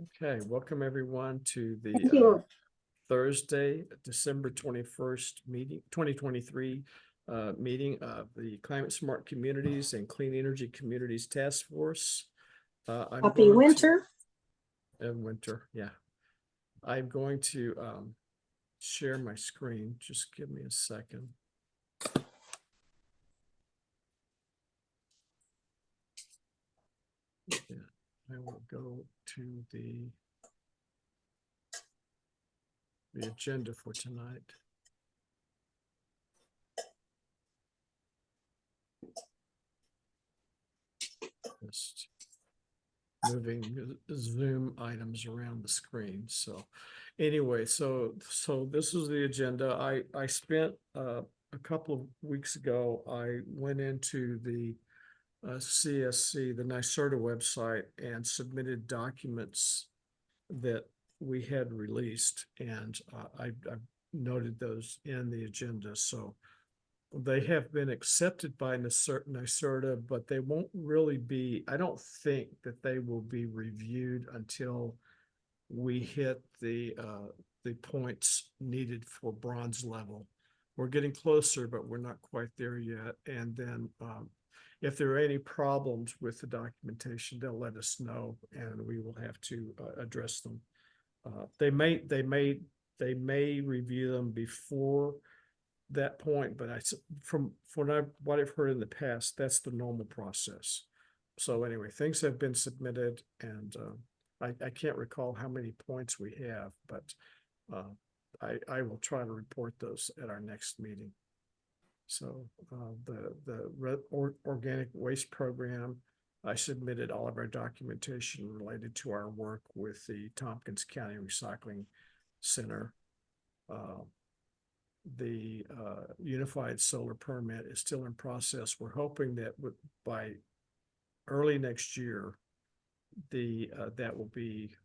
Okay, welcome everyone to Thank the you. Thursday, December 21st meeting, 2023 meeting of the Climate Smart Communities and Clean Energy Communities Task Force. I'm Happy going winter. and winter, yeah. I'm going to share my screen. Just give me a second. Yeah, I will go to the agenda for tonight. Just moving Zoom items around the screen. So anyway, so this is the agenda. I spent a couple of weeks ago, I went into the CSC, the NYSERDA website, and submitted documents that we had released, and I noted those in the agenda. So they have been accepted by NYSERDA, but they won't really be, I don't think that they will be reviewed until we hit the points needed for bronze level. We're getting closer, but we're not quite there yet. And then if there are any problems with the documentation, they'll let us know, and we will have to address them. They may review them before that point, but from what I've heard in the past, that's the normal process. So anyway, things have been submitted, and I can't recall how many points we have, but I will try to report those at our next meeting. So the organic waste program, I submitted all of our documentation related to our work with the Tompkins County Recycling Center. The unified solar permit is still in process. We're hoping that by early next year, that will be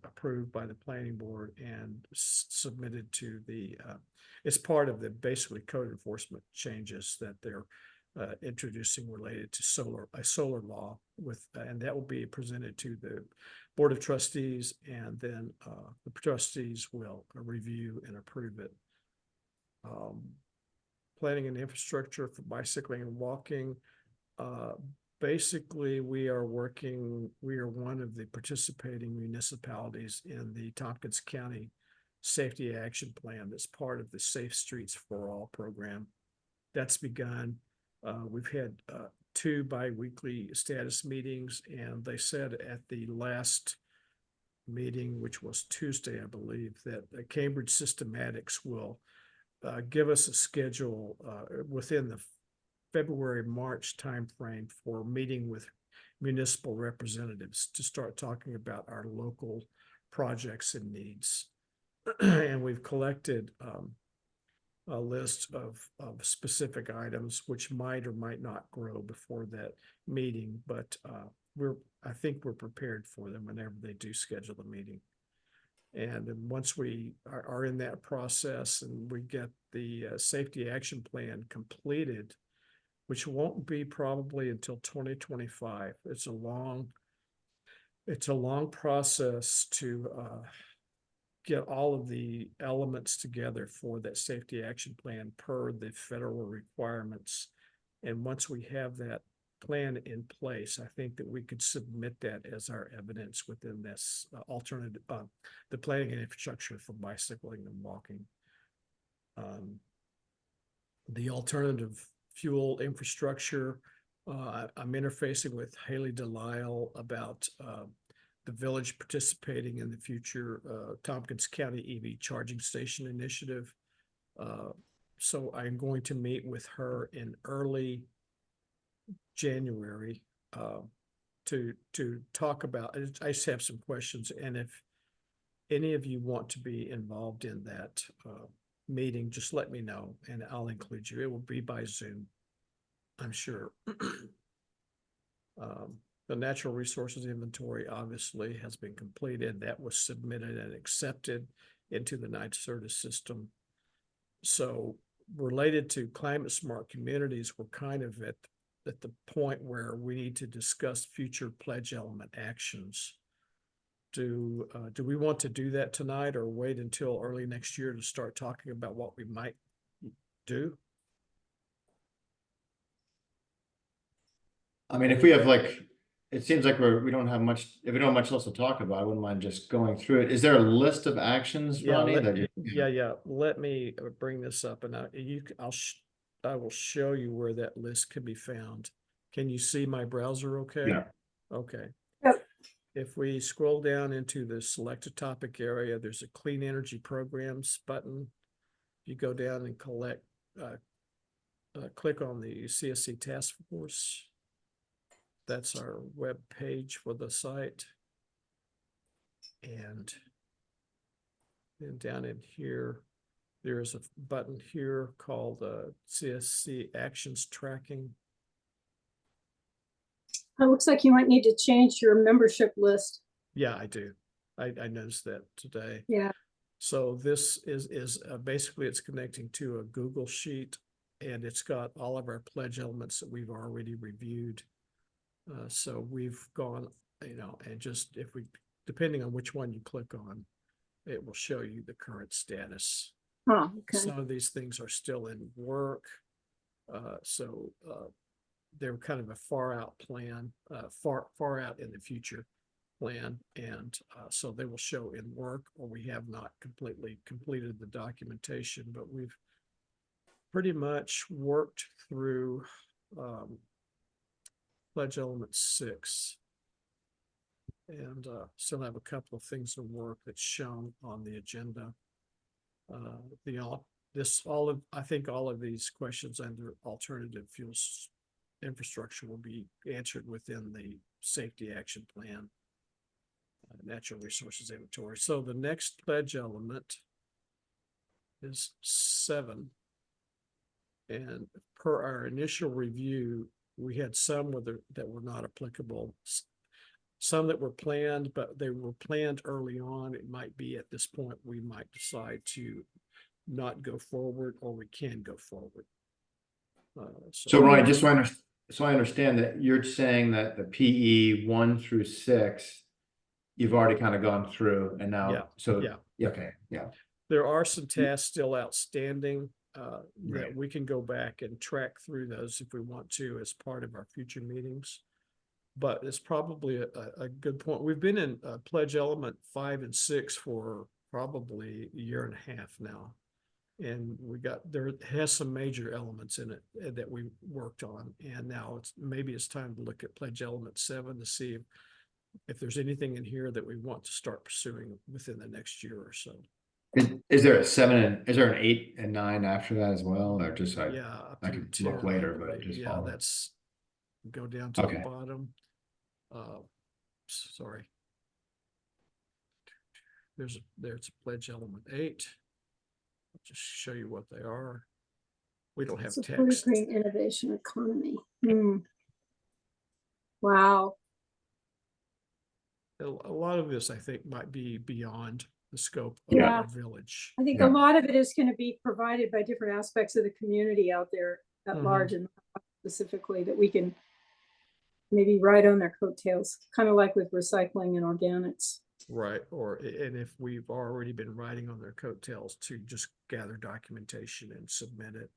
approved by the planning board and submitted to the it's part of the basically code enforcement changes that they're introducing related to a solar law and that will be presented to the Board of Trustees, and then the trustees will review and approve it. Planning and infrastructure for bicycling and walking. Basically, we are one of the participating municipalities in the Tompkins County Safety Action Plan that's part of the Safe Streets for All program. That's begun. We've had 2 bi-weekly status meetings, and they said at the last meeting, which was Tuesday, I believe, that Cambridge Systematics will give us a schedule within the February-March timeframe for meeting with municipal representatives to start talking about our local projects and needs. And we've collected a list of specific items which might or might not grow before that meeting, but I think we're prepared for them whenever they do schedule a meeting. And then once we are in that process and we get the safety action plan completed, which won't be probably until 2025. It's a long process to get all of the elements together for that safety action plan per the federal requirements. And once we have that plan in place, I think that we could submit that as our evidence within this alternative, the planning and infrastructure for bicycling and walking. The alternative fuel infrastructure, I'm interfacing with Haley Delisle about the village participating in the future Tompkins County EV charging station initiative. So I'm going to meet with her in early January to talk about. I just have some questions, and if any of you want to be involved in that meeting, just let me know and I'll include you. It will be by Zoom, I'm sure. The natural resources inventory obviously has been completed. That was submitted and accepted into the NYSERDA system. So related to climate smart communities, we're kind of at at the point where we need to discuss future pledge element actions. Do we want to do that tonight or wait until early next year to start talking about what we might do? I mean, if we have like, it seems like we don't have much, if we don't have much else to talk about, I wouldn't mind just going through it. Is there a list of actions, Yeah, Ronnie, that you? yeah. Let me bring this up, and I will show you where that list can be found. Can you see my browser okay? Yeah. Okay. Yep. If we scroll down into the selected topic area, there's a clean energy programs button. You go down and click on the CSC task force. That's our web page for the site. And then down in here, there's a button here called CSC Actions Tracking. It looks like you might need to change your membership list. Yeah, I do. I noticed that today. Yeah. So this is basically it's connecting to a Google Sheet, and it's got all of our pledge elements that we've already reviewed. So we've gone, and just depending on which one you click on, it will show you the current status. Oh, okay. Some of these things are still in work. They're kind of a far out plan, far out in the future plan. And so they will show in work, or we have not completely completed the documentation, but we've pretty much worked through pledge element 6. And still have a couple of things of work that's shown on the agenda. I think all of these questions under alternative fuels infrastructure will be answered within the safety action plan, natural resources inventory. So the next pledge element is 7. And per our initial review, we had some that were not applicable, some that were planned, but they were planned early on. It might be at this point, we might decide to not go forward, or we can go forward. So Ronnie, just so I understand that you're saying that the PE 1 through 6, you've already kind of gone through, and now, okay, yeah. There are some tasks still outstanding that we can go back and track through those if we want to as part of our future meetings. But it's probably a good point. We've been in pledge element 5 and 6 for probably a year and a half now. And there has some major elements in it that we worked on. And now maybe it's time to look at pledge element 7 to see if there's anything in here that we want to start pursuing within the next year or so. Is there a 7 and is there an 8 and 9 after that as well, or just I can look 10, later, but just yeah, follow. Go down to the bottom. Sorry. There's a pledge element 8. I'll just show you what they are. We don't have text. Green innovation economy. Wow. A lot of this, I think, might be beyond the scope of our village. I think a lot of it is going to be provided by different aspects of the community out there at large, and specifically that we can maybe ride on their coattails, kind of like with recycling and organics. Right. And if we've already been riding on their coattails, to just gather documentation and submit it.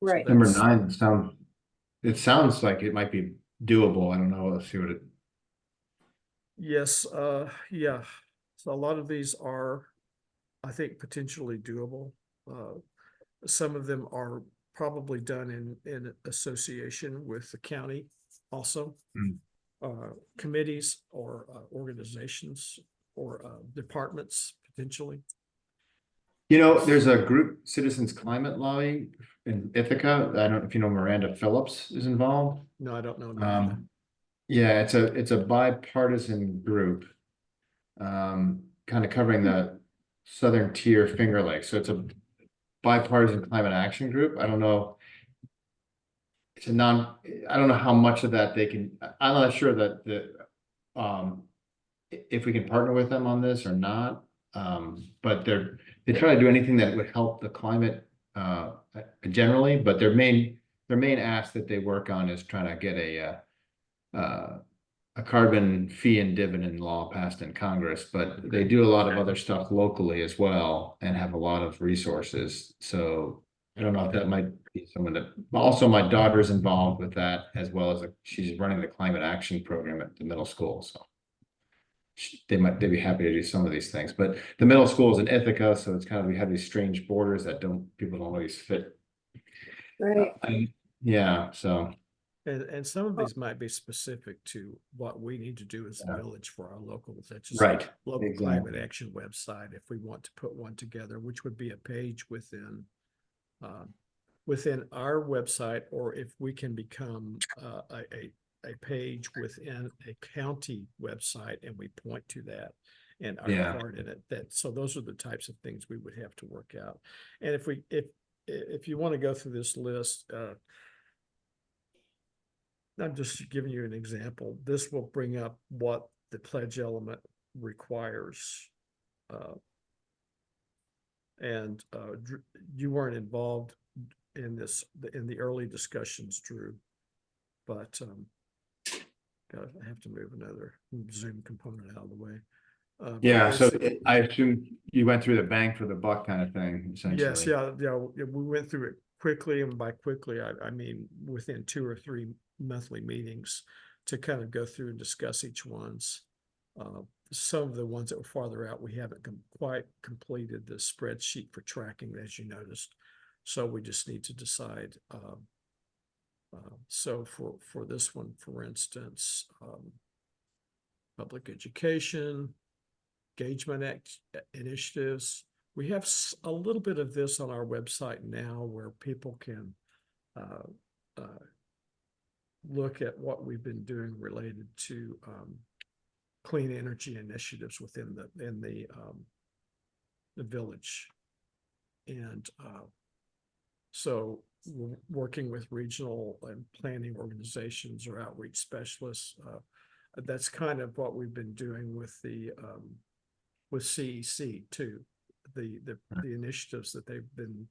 Right. So Number 9 sounds like it might be doable. I don't know. Let's see what it. Yes. Yeah. So a lot of these are, I think, potentially doable. Some of them are probably done in association with the county also. Committees or organizations or departments potentially. There's a group, Citizens Climate Lobby in Ithaca. I don't know if you know Miranda Phillips is involved. No, I don't know. Yeah, it's a bipartisan group, kind of covering the southern tier Finger Lakes. So it's a bipartisan climate action group. I don't know. I don't know how much of that they can. I'm not sure that if we can partner with them on this or not. But they try to do anything that would help the climate generally, but their main their main ask that they work on is trying to get a carbon fee and dividend law passed in Congress, but they do a lot of other stuff locally as well and have a lot of resources. So I don't know if that might be someone that, also my daughter's involved with that as well as she's running the climate action program at the middle school. So they'd be happy to do some of these things, but the middle school is in Ithaca, so it's kind of, we have these strange borders that people don't always fit. Right. Yeah, so. And some of these might be specific to what we need to do as a Yeah. village for our local, such as Right, local exactly. climate action website, if we want to put one together, which would be a page within our website, or if we can become a page within a county website and we point to that and our Yeah. part in it. So those are the types of things we would have to work out. And if you want to go through this list, I'm just giving you an example. This will bring up what the pledge element requires. You weren't involved in the early discussions, Drew, but I have to move another Zoom component out of the way. Yeah, so I assume you went through the bang for the buck kind of thing, essentially. Yes, yeah, we went through it quickly, and by quickly, I mean within 2 or 3 monthly meetings to kind of go through and discuss each one's. Some of the ones that were farther out, we haven't quite completed the spreadsheet for tracking, as you noticed. So we just need to decide. So for this one, for instance, public education, engagement initiatives. We have a little bit of this on our website now where people can look at what we've been doing related to clean energy initiatives within the village. And so we're working with regional and planning organizations or outreach specialists. That's kind of what we've been doing with CEC too, the initiatives that they've been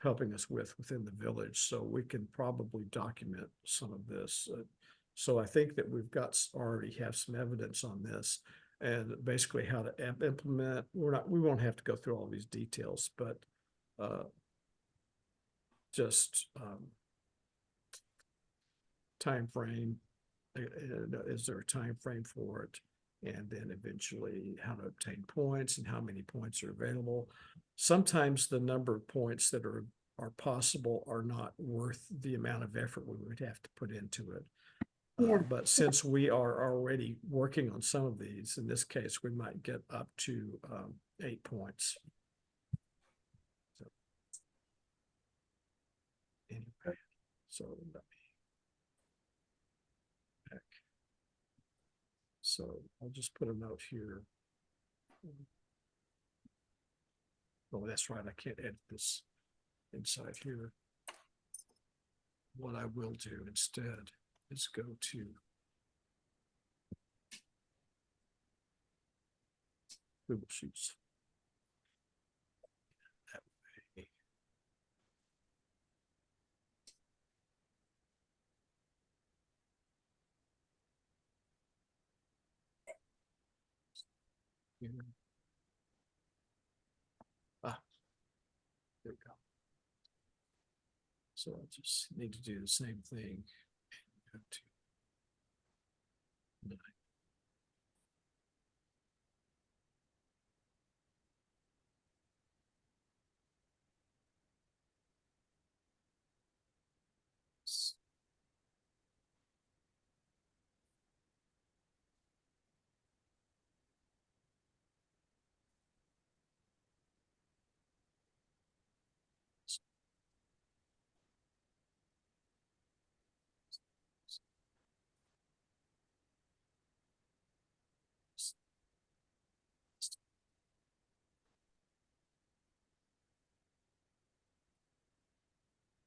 helping us within the village. So we can probably document some of this. So I think that we've already have some evidence on this and basically how to implement. We won't have to go through all these details, but just time frame. Is there a time frame for it? And then eventually how to obtain points and how many points are available. Sometimes the number of points that are possible are not worth the amount of effort we would have to put into it. Yeah. But since we are already working on some of these, in this case, we might get up to 8 points. So, anyway, so let me back. So I'll just put a note here. Oh, that's right. I can't edit this inside here. What I will do instead is go to Google Sheets. That way. Here. There we go. So I just need to do the same thing. Go to 9.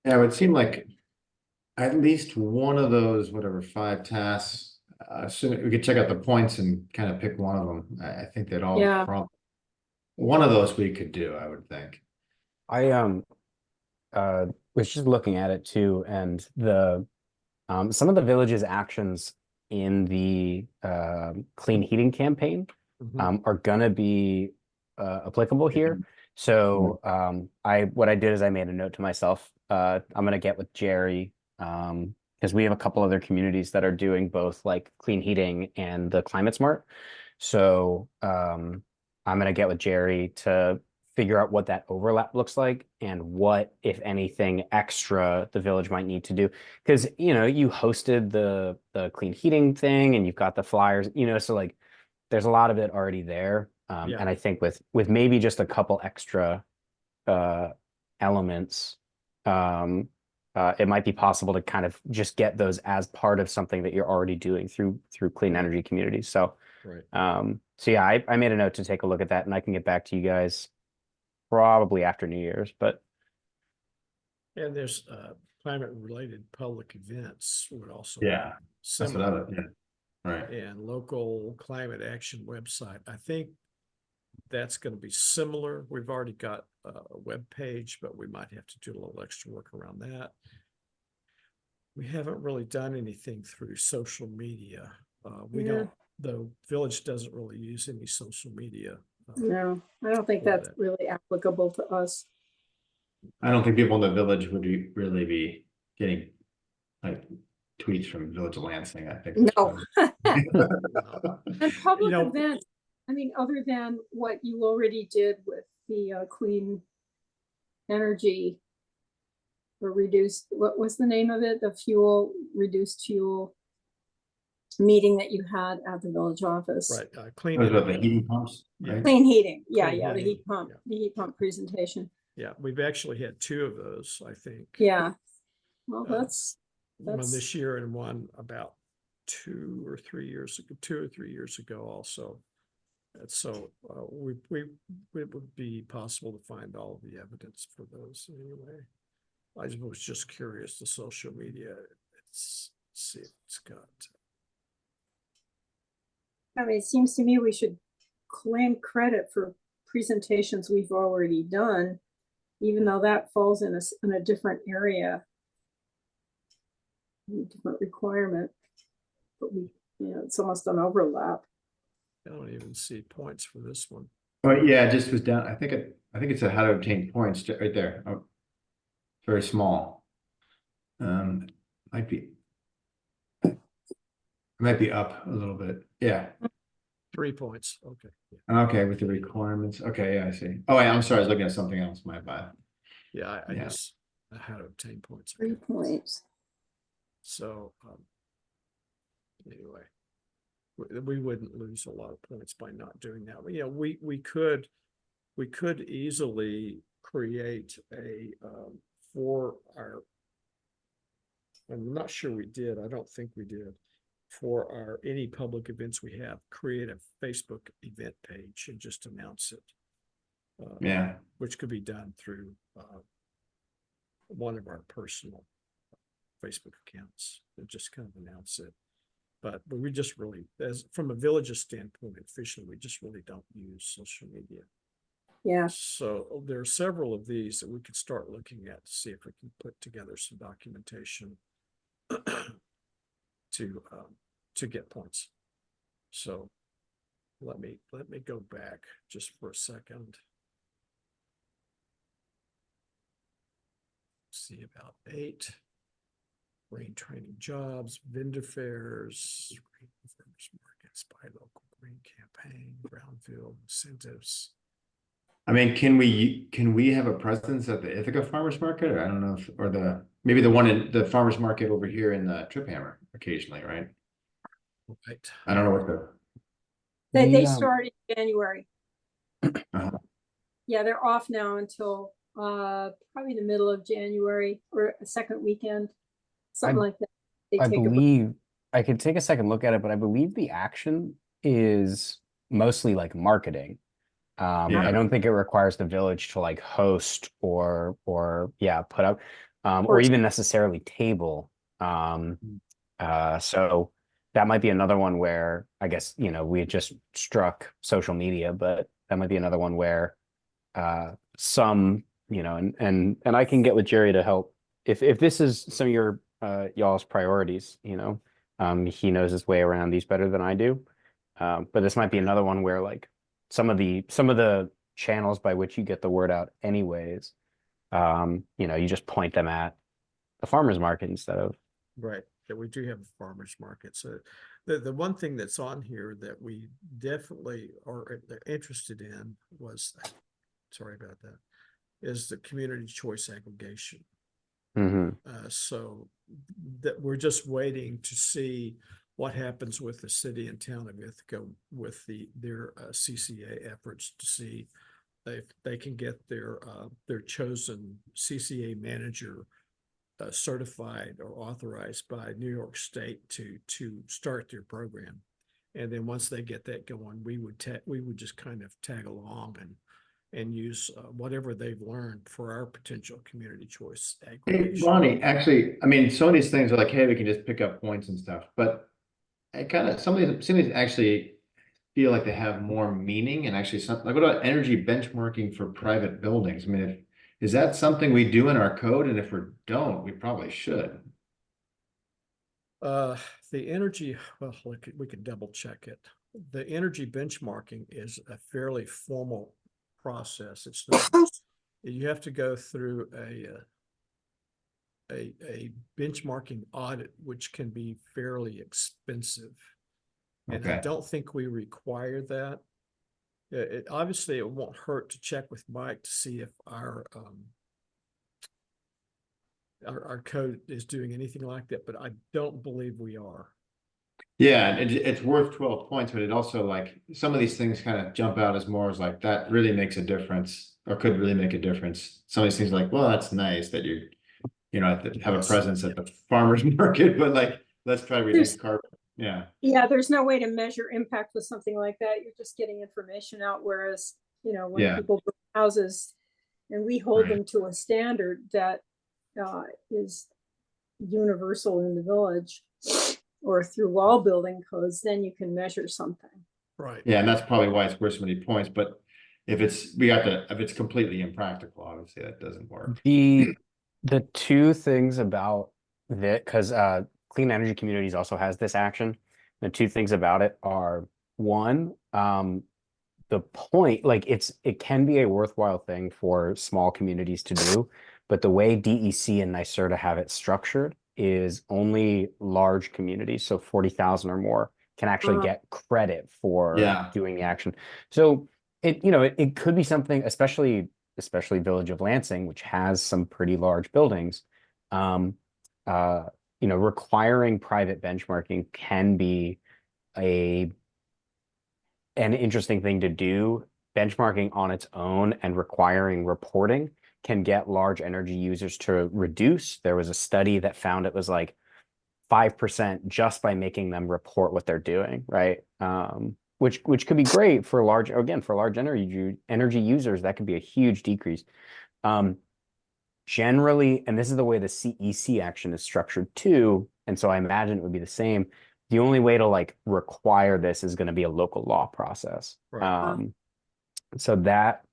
Yeah, it would seem like at least one of those, whatever, 5 tasks, so we could check out the points and kind of pick one of them. I think they'd all Yeah. one of those we could do, I would think. I was just looking at it too, and the some of the village's actions in the clean heating campaign Mhm. are gonna be applicable here. So what I did is I made a note to myself. I'm gonna get with Jerry because we have a couple other communities that are doing both like clean heating and the climate smart. So I'm gonna get with Jerry to figure out what that overlap looks like and what, if anything, extra the village might need to do. Because you hosted the clean heating thing and you've got the flyers, so like there's a lot of it already there. Yeah. And I think with maybe just a couple extra elements, it might be possible to kind of just get those as part of something that you're already doing through clean energy communities. So Right. so yeah, I made a note to take a look at that, and I can get back to you guys probably after New Year's. But And there's climate related public events would also. Yeah, be that's what I similar. would, yeah, right. And local climate action website. I think that's going to be similar. We've already got a web page, but we might have to do a little extra work around that. We haven't really done anything through social media. The village doesn't really use any social media. No, I don't think for that's that. really applicable to us. I don't think people in the village would really be getting like tweets from Village of Lansing, I think. that's No. probably- And public know- events, I mean, other than what you already did with the clean energy or reduced, what was the name of it? The reduced fuel meeting that you had at the village office. Right, clean. What about the energy. heating pumps, Yeah. right? Clean heating, yeah, Clean the heating, heat pump, yeah. the heat pump presentation. Yeah, we've actually had two of those, I think. Yeah, well, that's One this year and one about 2 or 3 years ago, 2 or 3 years ago also. And so it would be possible to find all the evidence for those anyway. I was just curious, the social media, let's see if it's got. I mean, it seems to me we should claim credit for presentations we've already done, even though that falls in a different area, different requirement. But it's almost an overlap. I don't even see points for this one. Oh, yeah, it just was down. I think it's a how to obtain points right there. Oh, very small. Might be up a little bit. Yeah. 3 points, okay. Okay, with the requirements. Okay, yeah, I see. Oh, yeah, I'm sorry, I was looking at something else. My bad. Yeah, I Yeah. just how to obtain points. 3 points. So anyway, we wouldn't lose a lot of points by not doing that. But we could easily create a for our. I'm not sure we did. I don't think we did. For our any public events we have, create a Facebook event page and just announce it. Yeah. Which could be done through one of our personal Facebook accounts and just kind of announce it. But we just really, as from a village's standpoint, officially, we just really don't use social media. Yeah. So there are several of these that we could start looking at to see if we can put together some documentation to get points. So let me go back just for a second. See about 8. Green training jobs, vendor fairs, green farmers markets, buy local green campaign, brownfield incentives. I mean, can we have a presence at the Ithaca Farmers Market? Or I don't know if, or maybe the one in the farmers market over here in the Trip Hammer occasionally, right? Right. I don't know what the. They start in January. Uh-huh. Yeah, they're off now until probably the middle of January or a second weekend, something like that. I believe I could take a second look at it, but I believe the action is mostly like marketing. I don't think it requires the village to like host or put up or even necessarily table. So that might be another one where I guess we had just struck social media, but that might be another one where some and I can get with Jerry to help if this is some of your y'all's priorities, you know, he knows his way around these better than I do. But this might be another one where like some of the channels by which you get the word out anyways, you know, you just point them at the farmer's market instead of. Right, that we do have a farmer's market. So the one thing that's on here that we definitely are interested in was, sorry about that, is the community choice aggregation. Mhm. So that we're just waiting to see what happens with the city and town of Ithaca with their CCA efforts to see if they can get their chosen CCA manager certified or authorized by New York State to start their program. And then once they get that going, we would just kind of tag along and use whatever they've learned for our potential community choice Hey, aggregation. Ronnie, actually, I mean, some of these things are like, hey, we can just pick up points and stuff, but some of these actually feel like they have more meaning and actually something like, what about energy benchmarking for private buildings? I mean, is that something we do in our code? And if we don't, we probably should. Uh, the energy, well, we could double check it. The energy benchmarking is a fairly formal process. It's not, you have to go through a benchmarking audit, which can be fairly expensive. And I Okay. don't think we require that. Obviously it won't hurt to check with Mike to see if our code is doing anything like that, but I don't believe we are. Yeah, it's worth 12 points, but it also like some of these things kind of jump out as more as like that really makes a difference or could really make a difference. Some of these things like, well, that's nice that you know, have a Yes. presence at the farmer's market, but like, let's try to reduce carbon. Yeah. Yeah, there's no way to measure impact with something like that. You're just getting information out, whereas, you know, when Yeah. people build houses and we hold Right. them to a standard that is universal in the village or through wall building codes, then you can measure something. Right. Yeah, and that's probably why it's worth so many points, but if it's completely impractical, obviously that doesn't work. The two things about that, because Clean Energy Communities also has this action. The two things about it are one, the point, like it can be a worthwhile thing for small communities to do, but the way DEC and NYSERDA have it structured is only large communities, so 40,000 or more, can actually get credit for Yeah. doing the action. So it could be something, especially Village of Lansing, which has some pretty large buildings. Um, requiring private benchmarking can be an interesting thing to do. Benchmarking on its own and requiring reporting can get large energy users to reduce. There was a study that found it was like 5% just by making them report what they're doing, right? Which could be great for large energy users. That could be a huge decrease. Generally, and this is the way the CEC action is structured too, and so I imagine it would be the same. The only way to like require this is going to be a local law process. Right. So that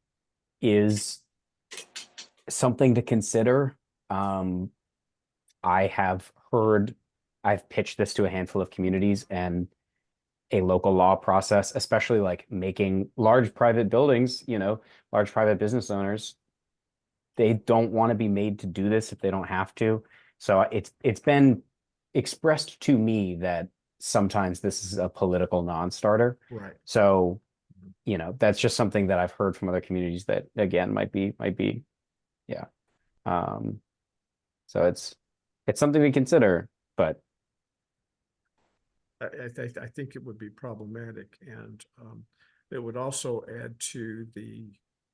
is something to consider. I've pitched this to a handful of communities, and a local law process, especially like making large private buildings, large private business owners, they don't want to be made to do this if they don't have to. So it's been expressed to me that sometimes this is a political non-starter. Right. So, that's just something that I've heard from other communities that again might be, yeah. So it's something to consider, but I think it would be problematic, and it would also add to the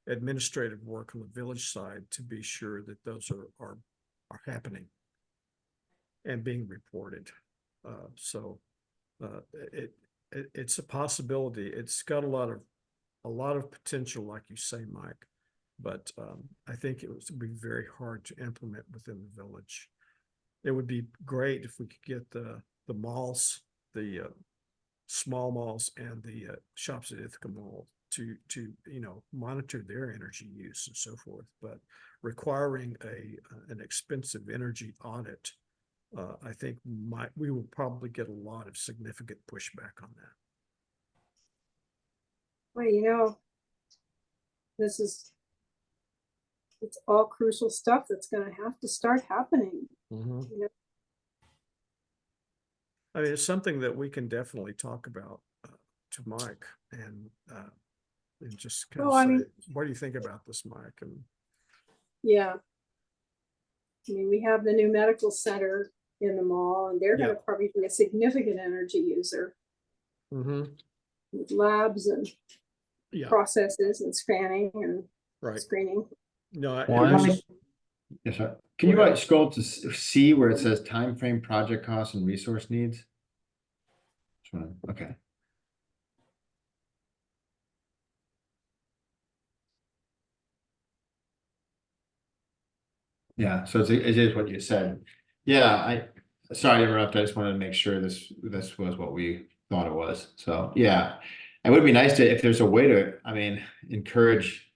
administrative work on the village side to be sure that those are happening and being reported. So it's a possibility. It's got a lot of potential, like you say, Mike. But I think it would be very hard to implement within the village. It would be great if we could get the malls, the small malls and the shops at Ithaca Mall to monitor their energy use and so forth. But requiring an expensive energy audit, I think we will probably get a lot of significant pushback on that. Well, it's all crucial stuff that's going to have to start happening. Mhm. You know? I mean, it's something that we can definitely talk about to Mike and just kind Well, of I say, mean- what do you think about this, Mike? And Yeah. I mean, we have the new medical center in the mall, and they're going Yeah. to probably be a significant energy user Mhm. with labs and Yeah, processes and scanning and right. screening. No, One- Yes, sir. Can you Go ahead. scroll to C where it says time frame, project costs, and resource needs? Okay. Yeah, so it is what you said. Yeah, sorry to interrupt. I just wanted to make sure this was what we thought it was. So yeah, it would be nice to, if there's a way to, I mean, encourage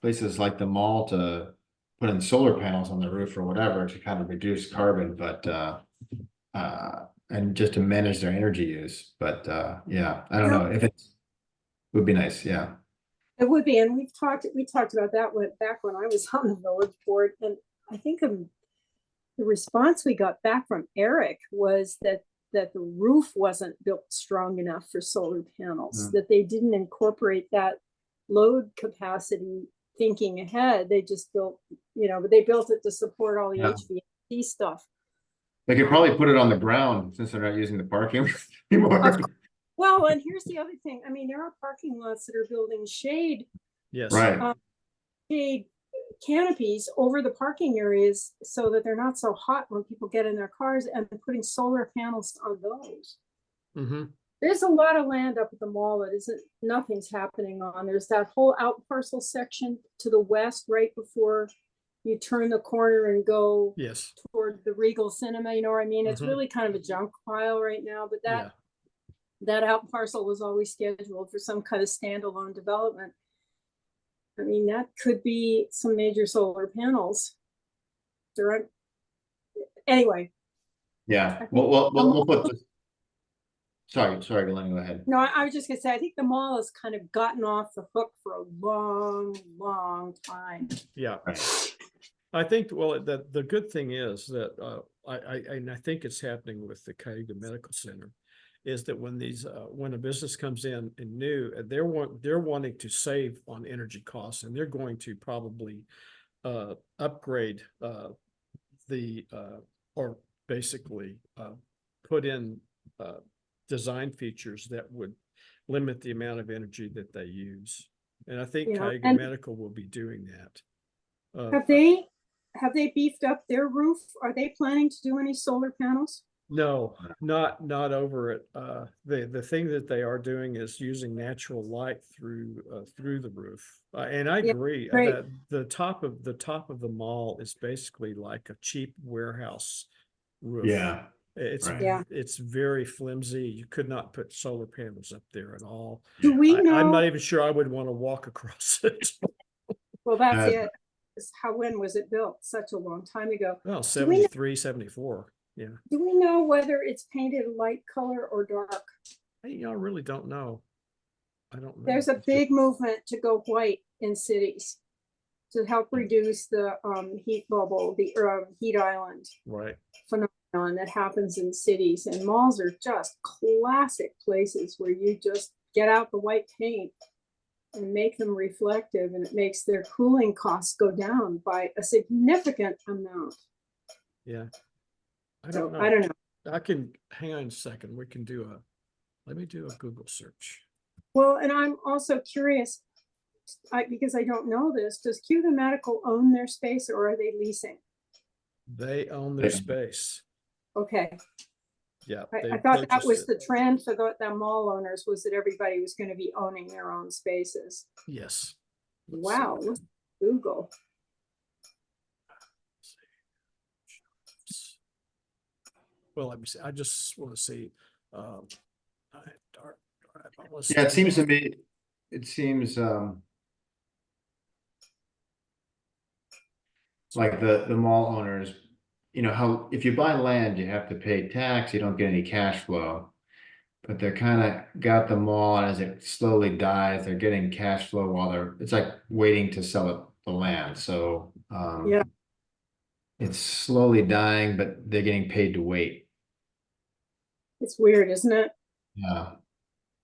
places like the mall to put in solar panels on the roof or whatever to kind of reduce carbon, but and just to manage their energy use. But yeah, I don't know if it would be nice. Yeah. It would be, and we talked about that back when I was on the village board, and I think the response we got back from Eric was that the roof wasn't built strong enough for solar panels, that they didn't incorporate that load capacity thinking ahead. They just built, but they built it to support all the Yeah. HVAC stuff. They could probably put it on the ground since they're not using the parking anymore. Well, and here's the other thing. I mean, there are parking lots that are building shade yes. Right. shade canopies over the parking areas so that they're not so hot when people get in their cars, and putting solar panels on those. Mm-hmm. There's a lot of land up at the mall that nothing's happening on. There's that whole out parcel section to the west, right before you turn the corner and go Yes. toward the Regal Cinema. You know what I mean? It's Mhm. really kind of a junk pile right now, but Yeah. that out parcel was always scheduled for some kind of standalone development. I mean, that could be some major solar panels. Anyway. Yeah. We'll put this. Sorry, Glenn, go ahead. No, I was just gonna say, I think the mall has kind of gotten off the hook for a long, long time. Yeah. Right. I think, well, the good thing is that I think it's happening with the Cayuga Medical Center, is that when a business comes in and new, they're wanting to save on energy costs, and they're going to probably upgrade or basically put in design features that would limit the amount of energy that they use. And I think Cayuga Medical will be doing that. Have they beefed up their roof? Are they planning to do any solar panels? No, not over it. The thing that they are doing is using natural light through the roof. And I agree that the top of the mall is basically like a cheap warehouse roof. Yeah. It's very flimsy. You could not put solar panels up there at all. Do we know? I'm not even sure I would want to walk across it. Well, that's it. When was it built? Such a long time ago. Well, 73, 74. Yeah. Do we know whether it's painted light color or dark? I really don't know. I don't know. There's a big movement to go white in cities to help reduce the heat bubble, the heat island phenomenon that happens in cities. And malls are just classic places where you just get out the white paint and make them reflective, and it makes their cooling costs go down by a significant amount. Yeah. I don't know. I can hang on a second. We can let me do a Google search. Well, and I'm also curious, because I don't know this, does Cayuga Medical own their space, or are they leasing? They own their space. Okay. Yeah. I thought that was the trend for the mall owners, was that everybody was going to be owning their own spaces. Yes. Wow. Google. Well, let me see. I just want to see Dark. I almost Yeah, it seems to lost- me, it seems, like the mall owners, how, if you buy land, you have to pay tax, you don't get any cash flow. But they're kind of got the mall, and as it slowly dies, they're getting cash flow while it's like waiting to sell it, the land, so, Yeah. it's slowly dying, but they're getting paid to wait. It's weird, isn't it? Yeah,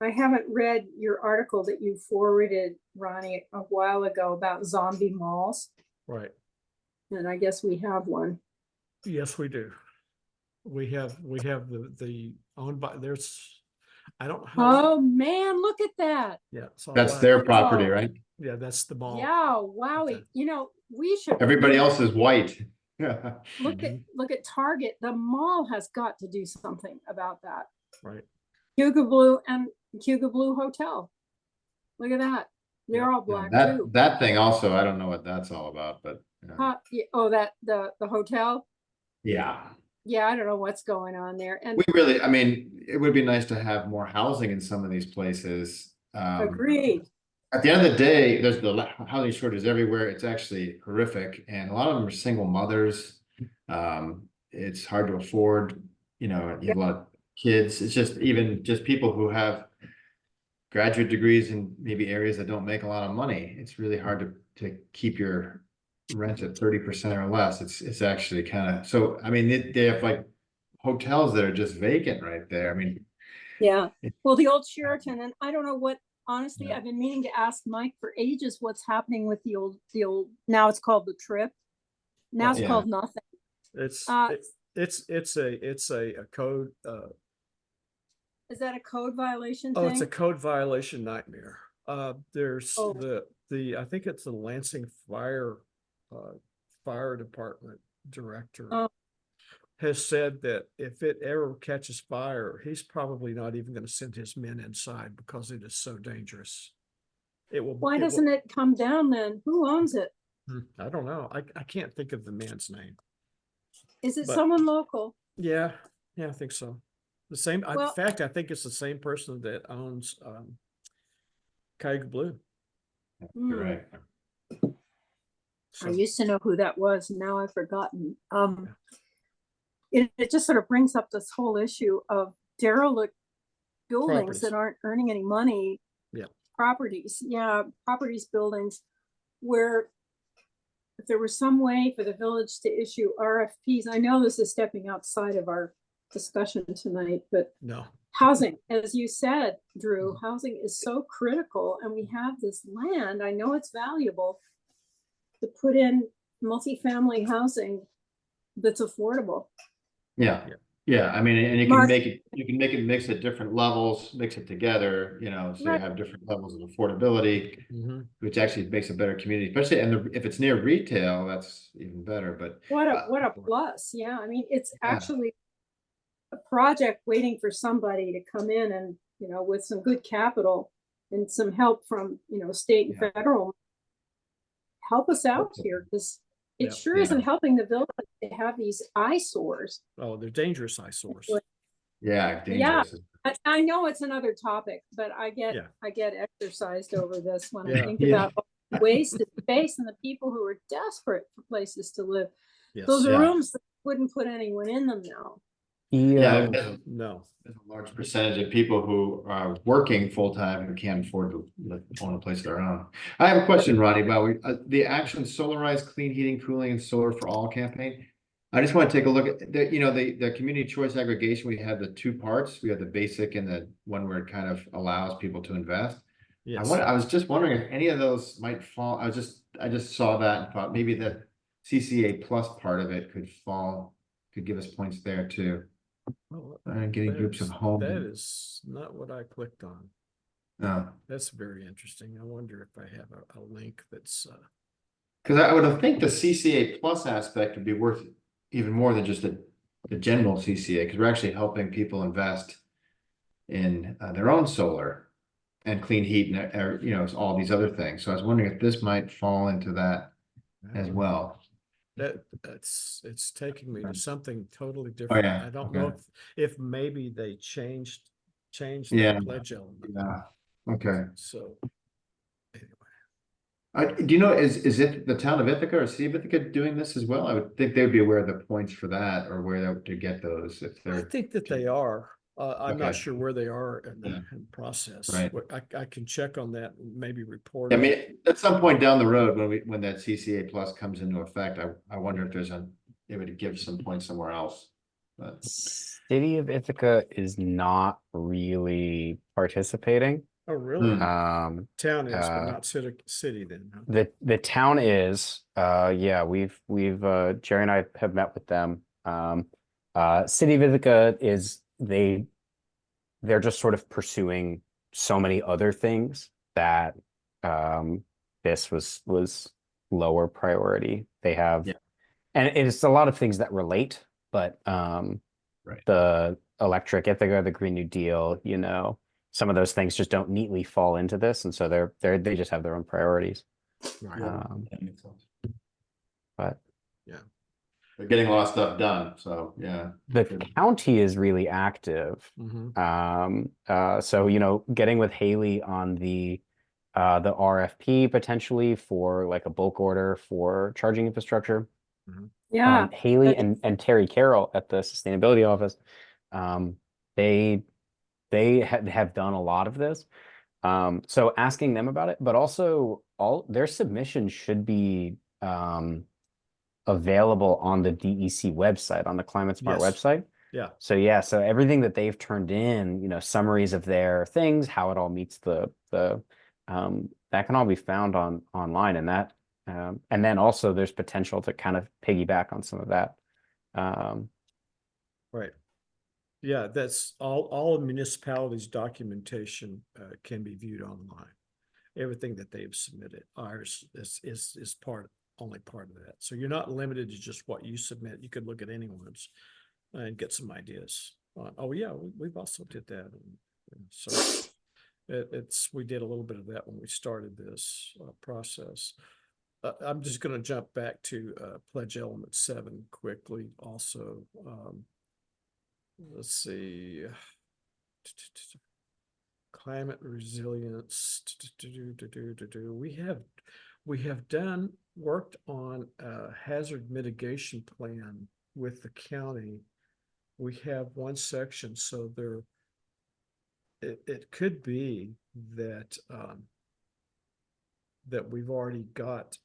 I haven't read your article that you forwarded, Ronnie, a while ago about zombie malls, Right. and I guess we have one. Yes, we do. We have the owned by, there's, I don't know. Oh, man, look at that. Yeah. So that's their property, Wow. right? Yeah, that's the mall. Yeah, wowie. Okay. You know, we should. Everybody else is white. Yeah. Look at Target. The mall has got to do something about that. Right. Hugo Blue and Hugo Blue Hotel. Look at that. They're Yeah. all black That too. that thing also, I don't know what that's all about, but Yeah, oh, that the hotel. yeah. Yeah, I don't know what's going on there. And We really, I mean, it would be nice to have more housing in some of these places. agreed. At the end of the day, there's housing shortage everywhere. It's actually horrific, and a lot of them are single mothers. It's hard to afford, you have a lot of kids. It's just even just people who have graduate degrees in maybe areas that don't make a lot of money. It's really hard to keep your rent at 30% or less. It's actually kind of, so I mean, they have like hotels that are just vacant right there. I mean, Yeah. Well, the old Sheraton, and I don't know what, honestly, Yeah. I've been meaning to ask Mike for ages what's happening with the old, now it's called the Trip. Now it's Yeah. called nothing. It's Uh, it's a code. Is that a code violation Oh, it's a thing? code violation nightmare. There's Oh. I think it's the Lansing Fire Department director Oh. has said that if it ever catches fire, he's probably not even going to send his men inside because it is so dangerous. It will. Why it will- doesn't it come down then? Who owns it? I don't know. I can't think of the man's name. Is it But- someone local? Yeah, I think so. The same, in Well- fact, I think it's the same person that owns Cuyahoga Blue. you're right. I So, used to know who that was. Now I've forgotten. It just sort of brings up this whole issue of derelict buildings Properties. that aren't earning any money. Yeah. Properties, buildings where if there was some way for the village to issue RFPs, I know this is stepping outside of our discussion tonight, but no, housing, as you said, Drew, housing is so critical, and we have this land, I know it's valuable, to put in multifamily housing that's affordable. Yeah. Yeah. Yeah, I mean, and you Mark- can make it mix at different levels, mix it together, so you Right. have different levels of affordability, Mhm. which actually makes a better community, especially, and if it's near retail, that's even better, but What Uh, a plus, yeah, I mean, it's Yeah. actually a project waiting for somebody to come in and, with some good capital and some help from, state and Yeah. federal, help us out here, because it Yeah. sure Yeah. isn't helping the village to have these eyesores. Oh, they're dangerous eyesores. yeah, dangerous. I know it's another topic, but I Yeah. get exercised over this when I Yeah. think Yeah. about all the wasted space and the people who are desperate for places to live. Yes. Those are Yeah. rooms that wouldn't put anyone in them now. Yeah, No. there's a large percentage of people who are working full-time and can't afford to own a place of their own. I have a question, Ronnie, about the Action Solarize Clean Heating, Cooling, and Solar for All campaign. I just want to take a look at the community choice aggregation. We have the two parts. We have the basic and the one where it kind of allows people to invest. Yes. I was just wondering if any of those might fall. I just saw that and thought maybe the CCA plus part of it could give us points there too. Well, Getting groups of home. That is not what I clicked on. No. That's very interesting. I wonder if I have a link that's Because I would think the CCA plus aspect would be worth even more than just the general CCA, because we're actually helping people invest in their own solar and clean heat and all these other things. So I was wondering if this might fall into that as well. it's taking me to something totally different. yeah, I don't know okay. if maybe they changed change Yeah. that pledge element. Yeah, okay. So anyway, Do you know, is it the town of Ithaca or city of Ithaca doing this as well? I would think they would be aware of the points for that or where to get those if I they're. think that they are. I'm not Okay. sure where they are in Yeah. the process. Right. I can check on that and maybe report. I on it. mean, at some point down the road, when that CCA plus comes into effect, I wonder if it would give some points somewhere else. But City of Ithaca is not really participating. Oh, really? Town is, but uh, not city then, huh? the town is, yeah, we've Jerry and I have met with them. City of Ithaca is they're just sort of pursuing so many other things that this was lower priority. They have, Yeah. and it's a lot of things that relate, but Right. the electric Ithaca, the Green New Deal, some of those things just don't neatly fall into this, and so they just have their own priorities. Right. that makes sense. But They're getting a lot of stuff done, so yeah. the Good. county is really active. So getting with Haley on the RFP potentially for like a bulk order for charging infrastructure. Yeah. Haley that- and Terry Carroll at the sustainability office, they have done a lot of this. So asking them about it, but also all their submissions should be available on the DEC website, on the Climate Smart Yes. website. Yeah. So so everything that they've turned in, summaries of their things, how it all meets the that can all be found online, and that and then also there's potential to kind of piggyback on some of that. Right. Yeah, that's all municipalities' documentation can be viewed online. Everything that they've submitted, ours is only part of that. So you're not limited to just what you submit. You could look at anyone's and get some ideas. Oh yeah, we've also did that. And so we did a little bit of that when we started this process. I'm just going to jump back to pledge element 7 quickly. Also, let's see, climate resilience. We have worked on a hazard mitigation plan with the county. We have one section, so it could be that that we've already got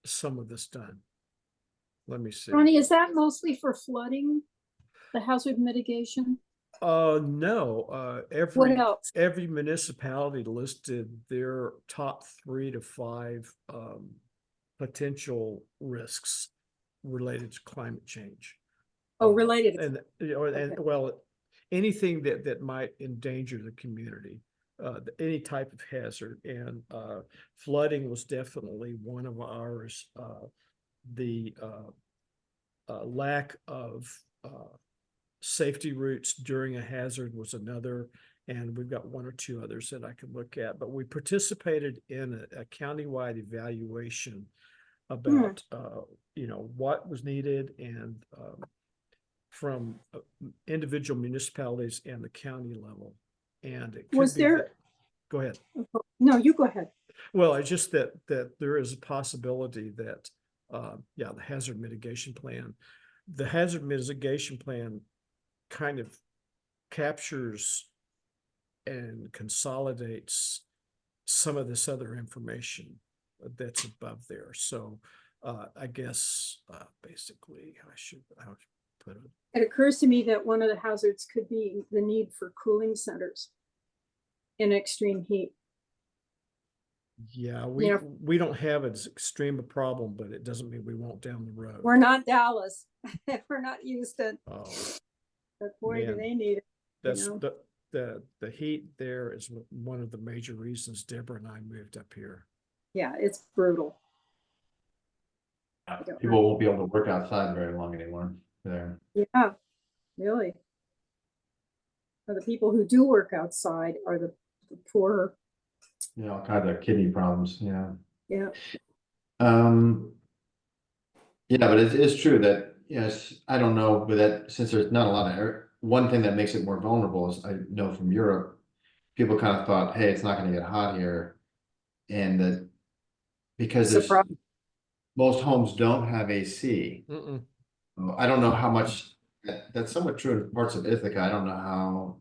some of this done. Let me see. Ronnie, is that mostly for flooding, the hazard mitigation? No, What else? every municipality listed their top 3 to 5 potential risks related to climate change. Oh, related. And Okay. well, anything that might endanger the community, any type of hazard, and flooding was definitely one of ours. The lack of safety routes during a hazard was another, and we've got 1 or 2 others that I can look at. But we participated in a countywide evaluation about what was needed, and from individual municipalities and the county level. And it could Was be there? Go ahead. No, you go ahead. Well, it's just that there is a possibility that the hazard mitigation plan kind of captures and consolidates some of this other information that's above there. So I guess basically I should put it. It occurs to me that one of the hazards could be the need for cooling centers in extreme heat. Yeah, we don't have as extreme a problem, but it doesn't mean we won't down the road. We're not Dallas. We're not Houston. Oh, But boy, do man. they need it. that's the heat there is one of the major reasons Deborah and I moved up here. Yeah, it's brutal. People won't be able to work outside very long anymore there. Yeah, really. The people who do work outside are the poorer. All kinds of kidney problems, yeah. Yeah. Yeah, but it is true that, yes, I don't know, but that since there's not a lot of one thing that makes it more vulnerable is I know from Europe, people kind of thought, hey, it's not gonna get hot here. And that because there's Surprise. most homes don't have AC. Mm-mm. I don't know how much, that's somewhat true in parts of Ithaca. I don't know how,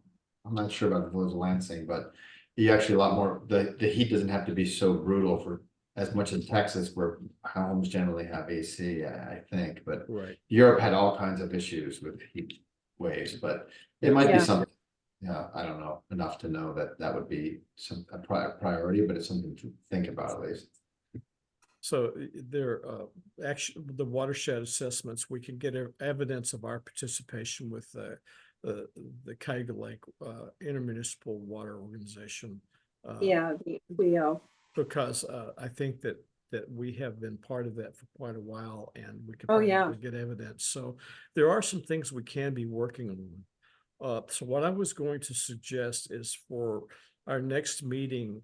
I'm not sure about the village of Lansing, but you actually a lot more, the heat doesn't have to be so brutal for as much in Texas where homes generally have AC, I think, but Right. Europe had all kinds of issues with heat waves, but it might be Yeah. something. Yeah, I don't know enough to know that that would be a priority, but it's something to think about at least. So there, actually, the watershed assessments, we can get evidence of our participation with the Cuyahoga Lake Intermunicipal Water Organization. Yeah, we Because I think that we have been part of that for quite a while, and we could Oh, yeah. probably get evidence. So there are some things we can be working on. So what I was going to suggest is for our next meeting,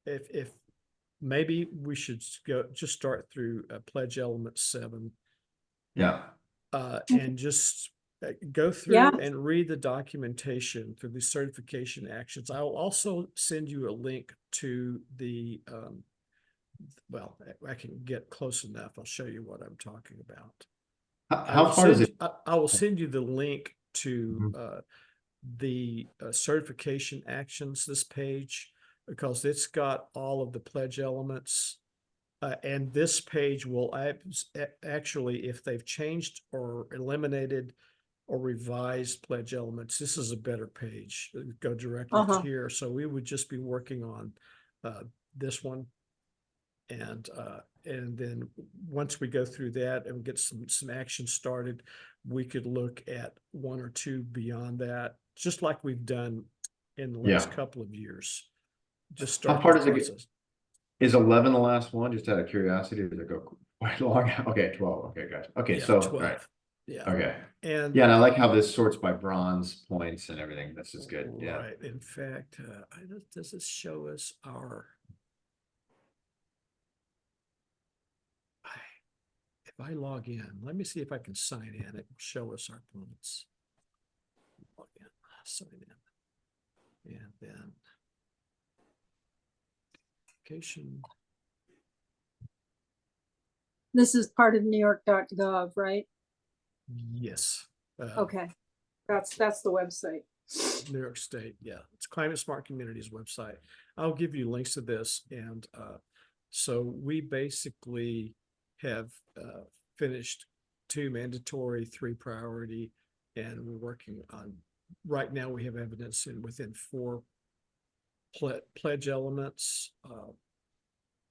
if maybe we should just start through Pledge Element 7, Yeah, and just go through Yeah. and read the documentation through the certification actions. I will also send you a link to the, well, I can get close enough. I'll show you what I'm talking about. how far does it? I will send you the link to Mhm. the certification actions, this page, because it's got all of the pledge elements. And this page will actually, if they've changed or eliminated or revised pledge elements, this is a better page. Go directly to here. So we would just be working on this one. And then once we go through that and get some action started, we could look at one or two beyond that, just like we've done in the last Yeah. couple of years. Just How start far the does it get? process. Is 11 the last one? Just out of curiosity, does it go quite long? Okay, 12. Okay, gotcha. Okay, Yeah, so, 12. right. Yeah. Okay. And Yeah, and I like how this sorts by bronze points and everything. This is good. Yeah. right. In fact, does this show us our? If I log in, let me see if I can sign in. It will show us our points. Log in, sign in, and then application. This is part of NewYork.gov, right? Yes. Okay, that's the website. New York State, yeah, it's Climate Smart Communities website. I'll give you links to this, and so we basically have finished 2 mandatory, 3 priority, and we're working on. Right now, we have evidence within 4 pledge elements.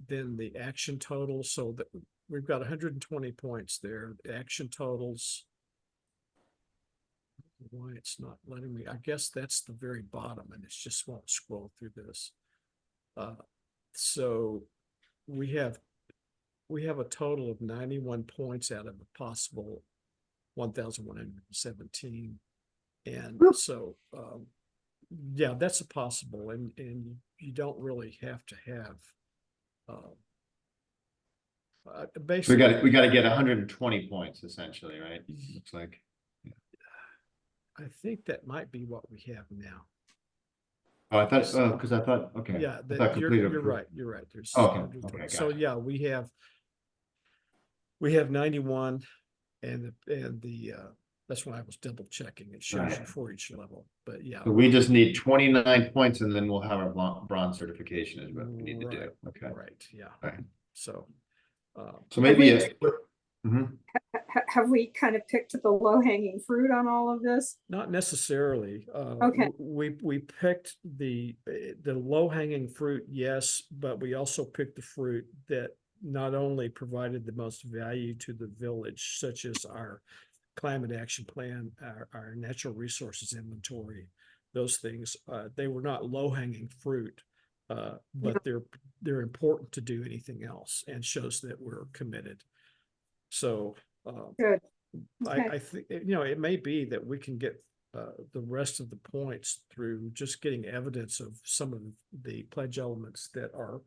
Then the action total, so that we've got 120 points there. The action totals. Why it's not letting me, I guess that's the very bottom and it's just won't scroll through this. So we have a total of 91 points out of a possible 1,117. And so, yeah, that's a possible, and you don't really have to have, So basically. we got to get 120 points essentially, right? Looks like. I think that might be what we have now. Oh, I thought, because I thought, okay. Yeah, I thought you're completed. right. You're right. There's Okay, 120. okay, So gotcha. yeah, we have 91, and the that's when I was double checking. It shows you Right. for each level. But yeah, So we just need 29 points and then we'll have our bronze certification is what we need to do. right, Okay. right, yeah. Right. So So maybe Have we kind of picked the low-hanging fruit on all of this? not necessarily. Okay. We picked the low-hanging fruit, yes, but we also picked the fruit that not only provided the most value to the village, such as our climate action plan, our natural resources inventory, those things, they were not low-hanging fruit, but they're important to do anything else and shows that we're committed. So Good. I think, it may be that we can get the rest of the points through just getting evidence of some of the pledge elements that are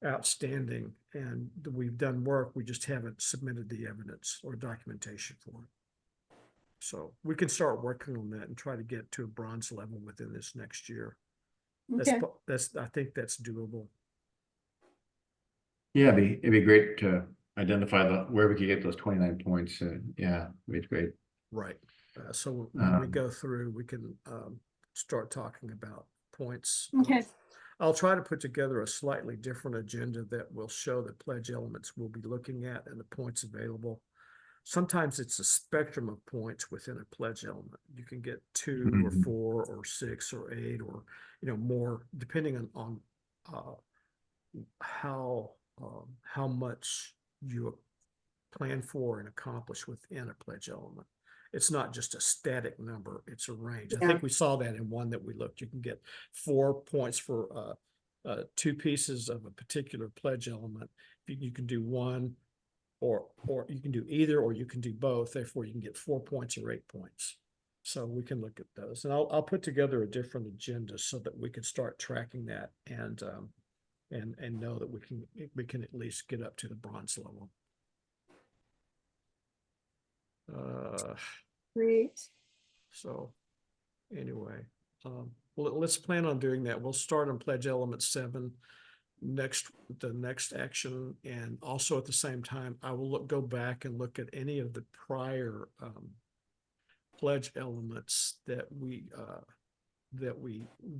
outstanding, and we've done work, we just haven't submitted the evidence or documentation for it. So we can start working on that and try to get to a bronze level within this next year. Okay, I think that's doable. Yeah, it'd be great to identify where we could get those 29 points. Yeah, it'd be great. Right. So when we Um, go through, we can start talking about points. okay, I'll try to put together a slightly different agenda that will show the pledge elements we'll be looking at and the points available. Sometimes it's a spectrum of points within a pledge element. You can get 2 or Mhm. 4 or 6 or 8 or more depending on how much you plan for and accomplish within a pledge element. It's not just a static number, it's a range. I Yeah. think we saw that in one that we looked. You can get 4 points for 2 pieces of a particular pledge element. You can do one or you can do either, or you can do both. Therefore, you can get 4 points or 8 points. So we can look at those, and I'll put together a different agenda so that we can start tracking that and know that we can at least get up to the bronze level. great. So anyway, well, let's plan on doing that. We'll start on pledge element 7 the next action, and also at the same time, I will go back and look at any of the prior pledge elements that we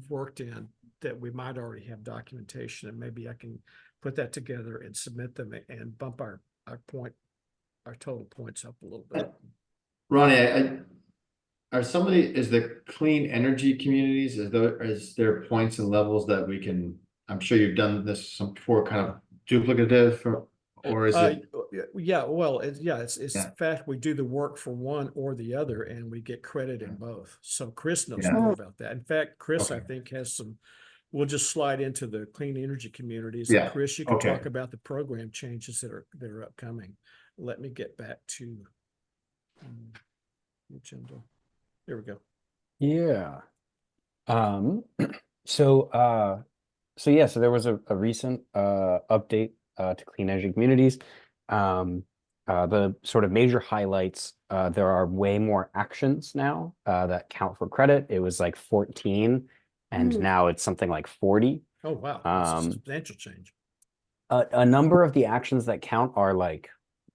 worked in that we might already have documentation, and maybe I can put that together and submit them and bump our total points up a little bit. Ronnie, is the clean energy communities, is there points and levels that we can, I'm sure you've done this some before, kind of duplicative, or is it? Yeah, well, it's Yeah. in fact, we do the work for one or the other and we get credit in both. So Chris knows Yeah. more about that. In fact, Chris, I Okay. think, has we'll just slide into the clean energy communities. Yeah, And Chris, you can okay. talk about the program changes that are upcoming. Let me get back to agenda. There we go. Yeah. So yeah, so there was a recent update to clean energy communities. The sort of major highlights, there are way more actions now that count for credit. It was like 14 and now it's something like 40. Oh, wow. That's a substantial change. A number of the actions that count are like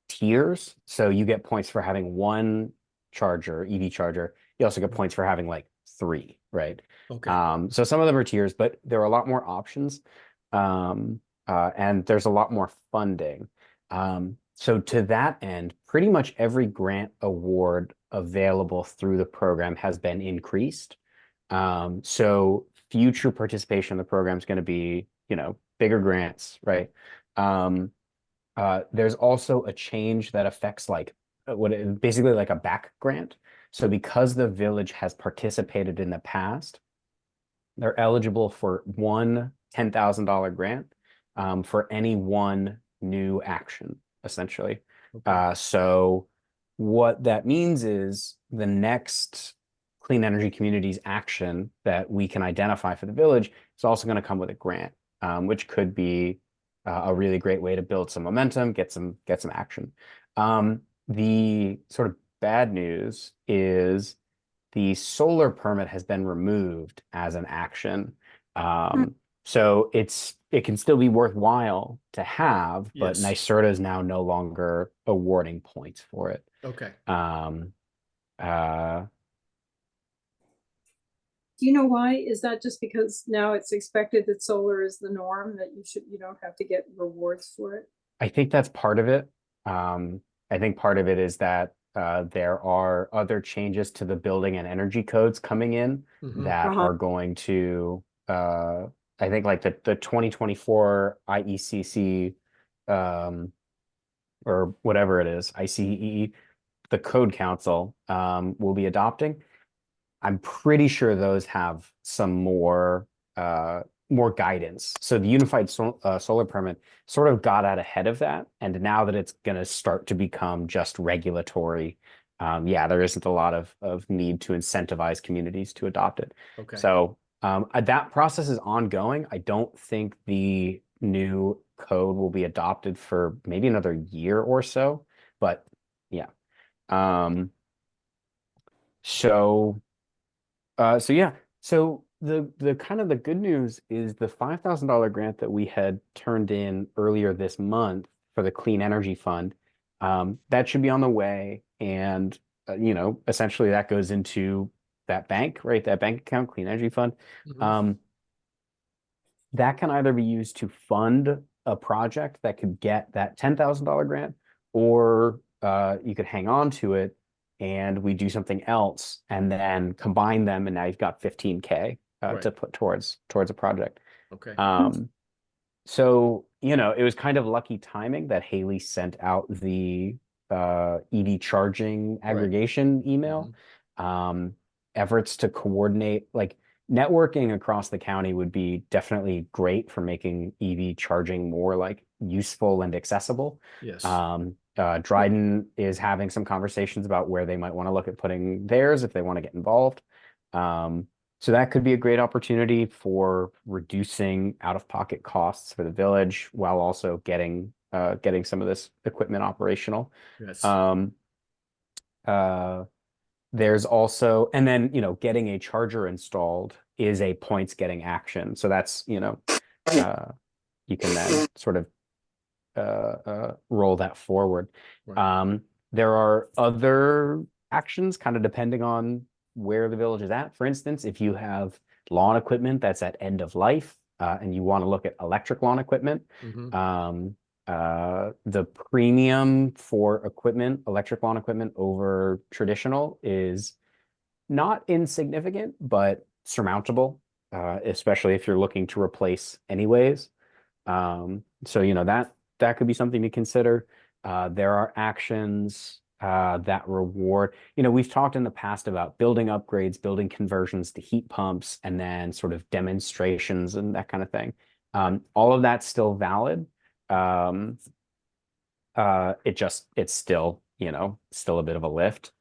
tiers. So you get points for having one charger, EV charger. You also get points for having like 3, right? Okay. So some of them are tiers, but there are a lot more options. And there's a lot more funding. So to that end, pretty much every grant award available through the program has been increased. So future participation in the program is going to be, bigger grants, right? There's also a change that affects like basically like a back grant. So because the village has participated in the past, they're eligible for one $10,000 grant for any one new action, essentially. Okay. So what that means is the next clean energy communities action that we can identify for the village is also going to come with a grant, which could be a really great way to build some momentum, get some action. The sort of bad news is the solar permit has been removed as an action. So it can still be worthwhile to have, but Yes. NYSERDA is now no longer awarding points for it. Okay. Do you know why? Is that just because now it's expected that solar is the norm, that you don't have to get rewards for it? I think that's part of it. I think part of it is that there are other changes to the building and energy codes coming in that are going to, I think like the 2024 IECC, or whatever it is, ICEE, the Code Council will be adopting. I'm pretty sure those have some more guidance. So the unified solar permit sort of got out ahead of that, and now that it's going to start to become just regulatory, yeah, there isn't a lot of need to incentivize communities to adopt it. Okay. So that process is ongoing. I don't think the new code will be adopted for maybe another year or so, but yeah. So yeah. So the kind of the good news is the $5,000 grant that we had turned in earlier this month for the Clean Energy Fund, that should be on the way. And, essentially that goes into that bank, right? That bank account, Clean Energy Fund. Mhm. That can either be used to fund a project that could get that $10,000 grant, or you could hang on to it and we do something else and then combine them, and now you've got 15K Right. to put towards a project. Okay. So, it was kind of lucky timing that Haley sent out the EV charging aggregation email. Efforts to coordinate, like, networking across the county would be definitely great for making EV charging more like useful and accessible. Yes. Dryden is having some conversations about where they might want to look at putting theirs if they want to get involved. So that could be a great opportunity for reducing out-of-pocket costs for the village while also getting some of this equipment operational. Yes. There's also, and then, getting a charger installed is a points getting action. So that's, you can then sort of roll that forward. Right. There are other actions kind of depending on where the village is at. For instance, if you have lawn equipment that's at end of life, and you want to look at electric lawn equipment, Mhm. the premium for electric lawn equipment over traditional is not insignificant, but surmountable, especially if you're looking to replace anyways. So, that could be something to consider. There are actions that reward, we've talked in the past about building upgrades, building conversions to heat pumps, and then sort of demonstrations and that kind of thing. All of that's still valid. It's still, still a bit of a lift.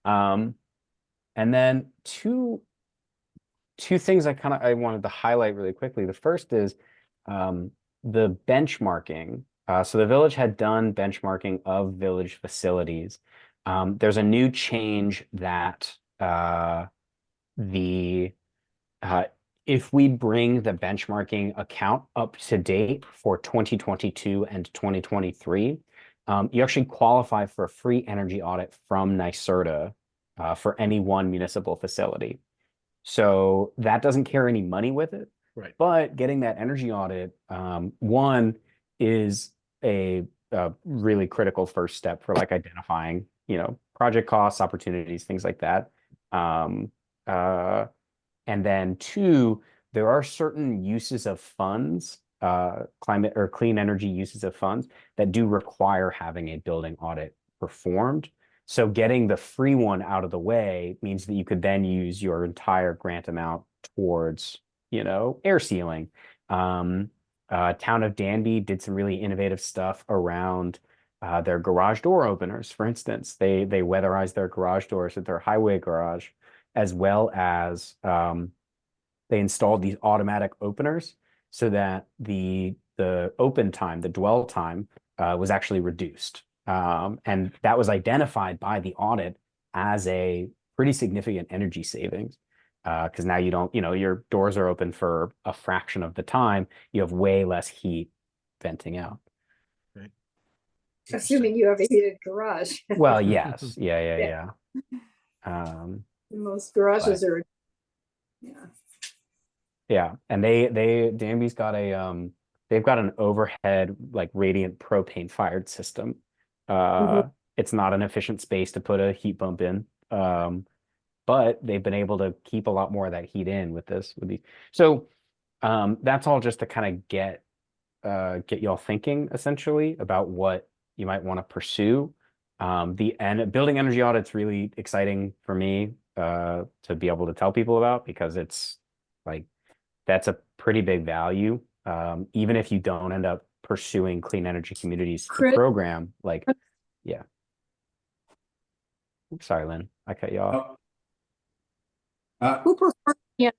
And then two things I wanted to highlight really quickly. The first is the benchmarking. So the village had done benchmarking of village facilities. There's a new change that if we bring the benchmarking account up to date for 2022 and 2023, you actually qualify for a free energy audit from NYSERDA for any one municipal facility. So that doesn't carry any money with it. Right. But getting that energy audit, one, is a really critical first step for like identifying, project costs, opportunities, things like that. And then two, there are certain uses of funds, climate or clean energy uses of funds that do require having a building audit performed. So getting the free one out of the way means that you could then use your entire grant amount towards, air sealing. Town of Danby did some really innovative stuff around their garage door openers. For instance, they weatherized their garage doors at their highway garage, as well as they installed these automatic openers so that the open time, the dwell time, was actually reduced. And that was identified by the audit as a pretty significant energy savings. Because now you don't, your doors are open for a fraction of the time. You have way less heat venting out. Right. Assuming you have a heated garage. Well, yes. Yeah. Most garages are, yeah. And Danby's got they've got an overhead, like, radiant propane fired system. It's not an efficient space to put a heat pump in. But they've been able to keep a lot more of that heat in with these. So that's all just to kind of get y'all thinking essentially about what you might want to pursue. Building energy audit's really exciting for me to be able to tell people about, because it's like, that's a pretty big value. Even if you don't end up pursuing Clean Energy Communities, the program, like, yeah. Oops, sorry, Lynn, I cut you off. who performs the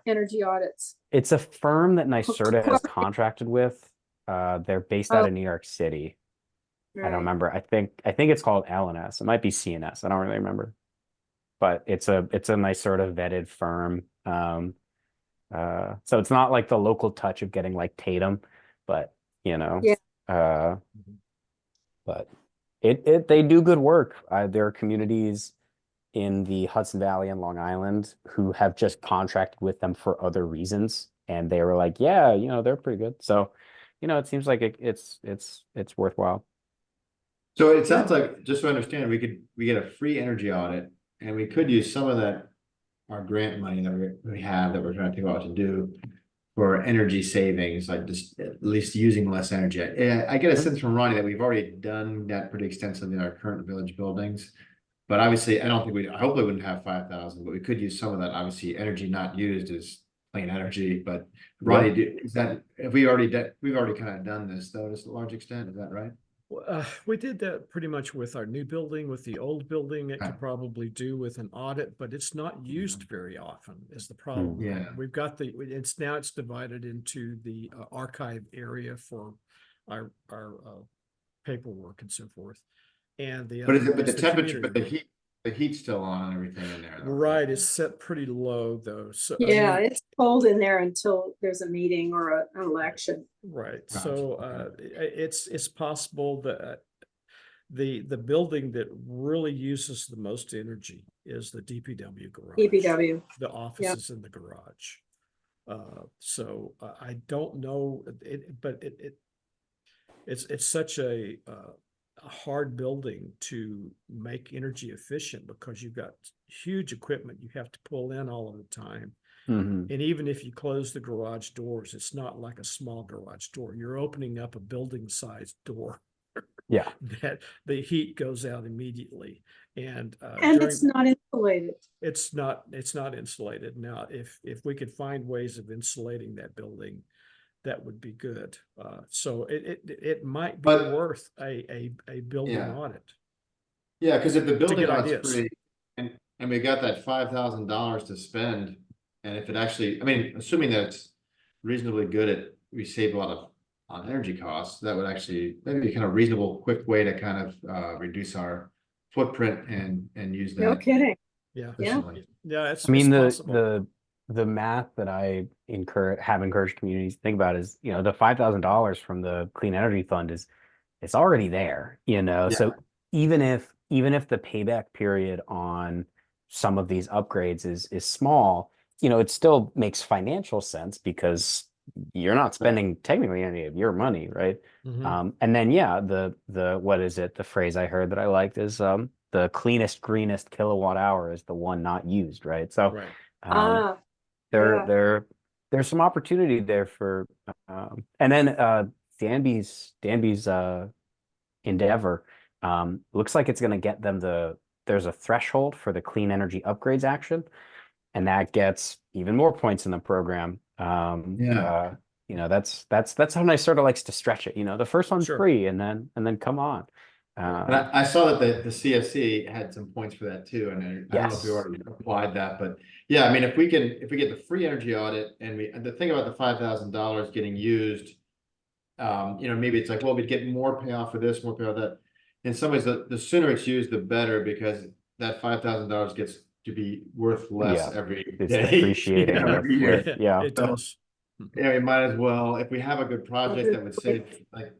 energy audits? It's a firm that NYSERDA has contracted with. They're based out of New York City. Right. I don't remember. I think it's called LNS. It might be CNS. I don't really remember. But it's a NYSERDA vetted firm. So it's not like the local touch of getting like Tatum, but you know, Yeah. uh, but they do good work. There are communities in the Hudson Valley and Long Island who have just contracted with them for other reasons, and they were like, yeah, you know, they're pretty good. So, you know, it seems like it's worthwhile. So it sounds like, just so I understand, we get a free energy audit, and we could use some of that, our grant money that we have, that we're trying to figure out what to do for energy savings, like just at least using less energy. I get a Yeah. sense from Ronnie that we've already done that pretty extensively in our current village buildings. But obviously, I don't think I hope we wouldn't have 5,000, but we could use some of that. Obviously, energy not used is clean energy, but Ronnie, we've already kind of done this though, to a large extent, is that right? We did that pretty much with our new building. With the old building, it Okay. could probably do with an audit, but it's not used very often is the problem. Yeah. We've got it's divided into the archive area for our paperwork and so forth. And the But other but the is the temperature, community but the heat's still on and everything in there, though, Right, it's set pretty low though. So I Yeah, mean, it's cold in there until there's a meeting or an election. right. Gotcha, So it's possible that the building that really uses the most energy is the DPW garage. DPW. The office is in the garage. So I don't know but it's such a hard building to make energy efficient because you've got huge equipment you have to pull in all of the time. Mhm. And even if you close the garage doors, it's not like a small garage door. You're opening up a building sized door Yeah. that the heat goes out immediately. And It's not insulated. it's not insulated. Now, if we could find ways of insulating that building, that would be good. So it might be But- worth a building Yeah. audit. Yeah, because if the building get audit's ideas. free, and we got that $5,000 to spend, and if it actually, I mean, assuming that it's reasonably good we save a lot of on energy costs, that would actually, maybe be kind of reasonable, quick way to kind of reduce our footprint and use No that. kidding. Yeah. Yeah. efficiently. Yeah, I mean, it's possible. the math that I have encouraged communities to think about is, you know, the $5,000 from the Clean Energy Fund it's already there, you know. Yeah. So even if the payback period on some of these upgrades is small, you know, it still makes financial sense because you're not spending technically any of your money, right? Mhm. And then yeah, the what is it? The phrase I heard that I liked is the cleanest, greenest kilowatt hour is the one not used, right? So Right. um, Yeah. there's some opportunity there for and then Danby's endeavor looks like it's going to get them there's a threshold for the clean energy upgrades action, and that gets even more points in the program. Yeah. You know, that's how NYSERDA likes to stretch it. You know, the first one's Sure. free, and then come on. And I saw that the CSC had some points for that too, and I don't know if we Yes. already applied that, but yeah, I mean, if we get the free energy audit and the thing about the $5,000 getting used, you know, maybe it's like, well, we'd get more payoff for this, more payoff for that. In some ways, the sooner it's used, the better, because that $5,000 gets to be worth less Yeah. every It's day, depreciating you know, every year. yeah. It So, does. yeah, we might as well, if we have a good project that would save, like,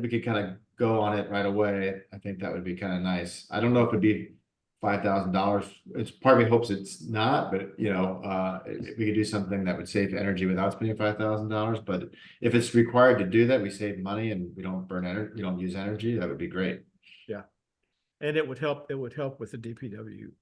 we could kind of go on it right away. I think that would be kind of nice. I don't know if it'd be $5,000. It's part of me hopes it's not, but you know, if we could do something that would save energy without spending $5,000. But if it's required to do that, we save money and we don't burn energy, you don't use energy, that would be great. And it would help with the DPW,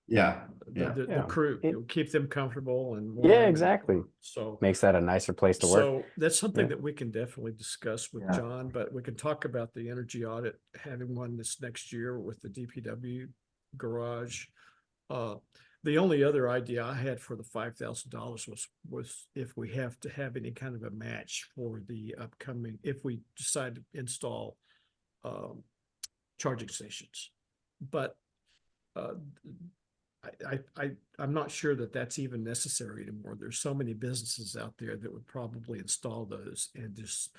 Yeah, the, yeah. the, the Yeah. crew. It- It would keep them comfortable and Yeah, warm and, exactly. So Makes that a nicer place to work. So that's something Yeah. that we can definitely discuss with Yeah. John, but we can talk about the energy audit, having one this next year with the DPW garage. The only other idea I had for the $5,000 was if we have to have any kind of a match for the upcoming, if we decide to install charging stations. But I'm not sure that that's even necessary anymore. There's so many businesses out there that would probably install those, and just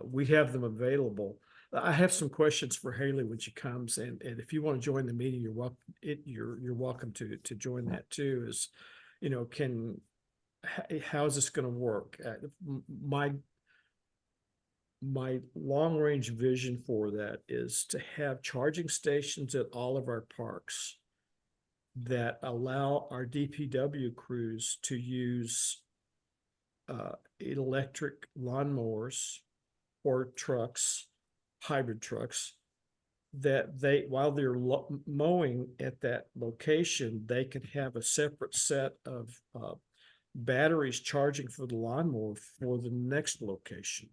we have them available. I have some questions for Haley when she comes, and if you want to join the meeting, you're welcome. You're welcome to join that too. Is, you know, how is this gonna work? My long-range vision for that is to have charging stations at all of our parks that allow our DPW crews to use electric lawnmowers or trucks, hybrid trucks, that they, while they're mowing at that location, they can have a separate set of batteries charging for the lawnmower for the next location.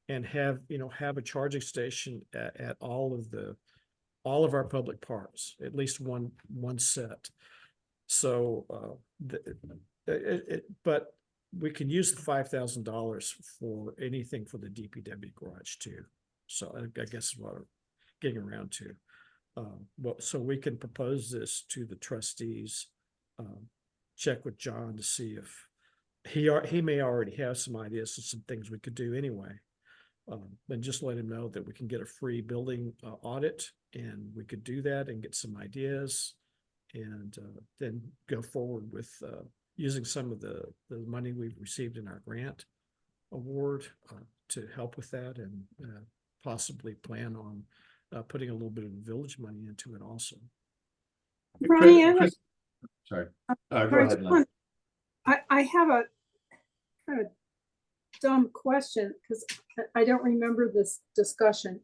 And have, have a charging station at all of our public parks, at least one set. So, but we can use the $5,000 for anything for the DPW garage too. So I guess what I'm getting around to. So we can propose this to the trustees, check with John to see if he may already have some ideas of some things we could do anyway. And just let him know that we can get a free building audit, and we could do that and get some ideas, and then go forward with using some of the money we've received in our grant award to help with that, and possibly plan on putting a little bit of village money into it also. Ronnie, I have Chris- Sorry. Go ahead, Lynn. I have a kind of dumb question because I don't remember this discussion.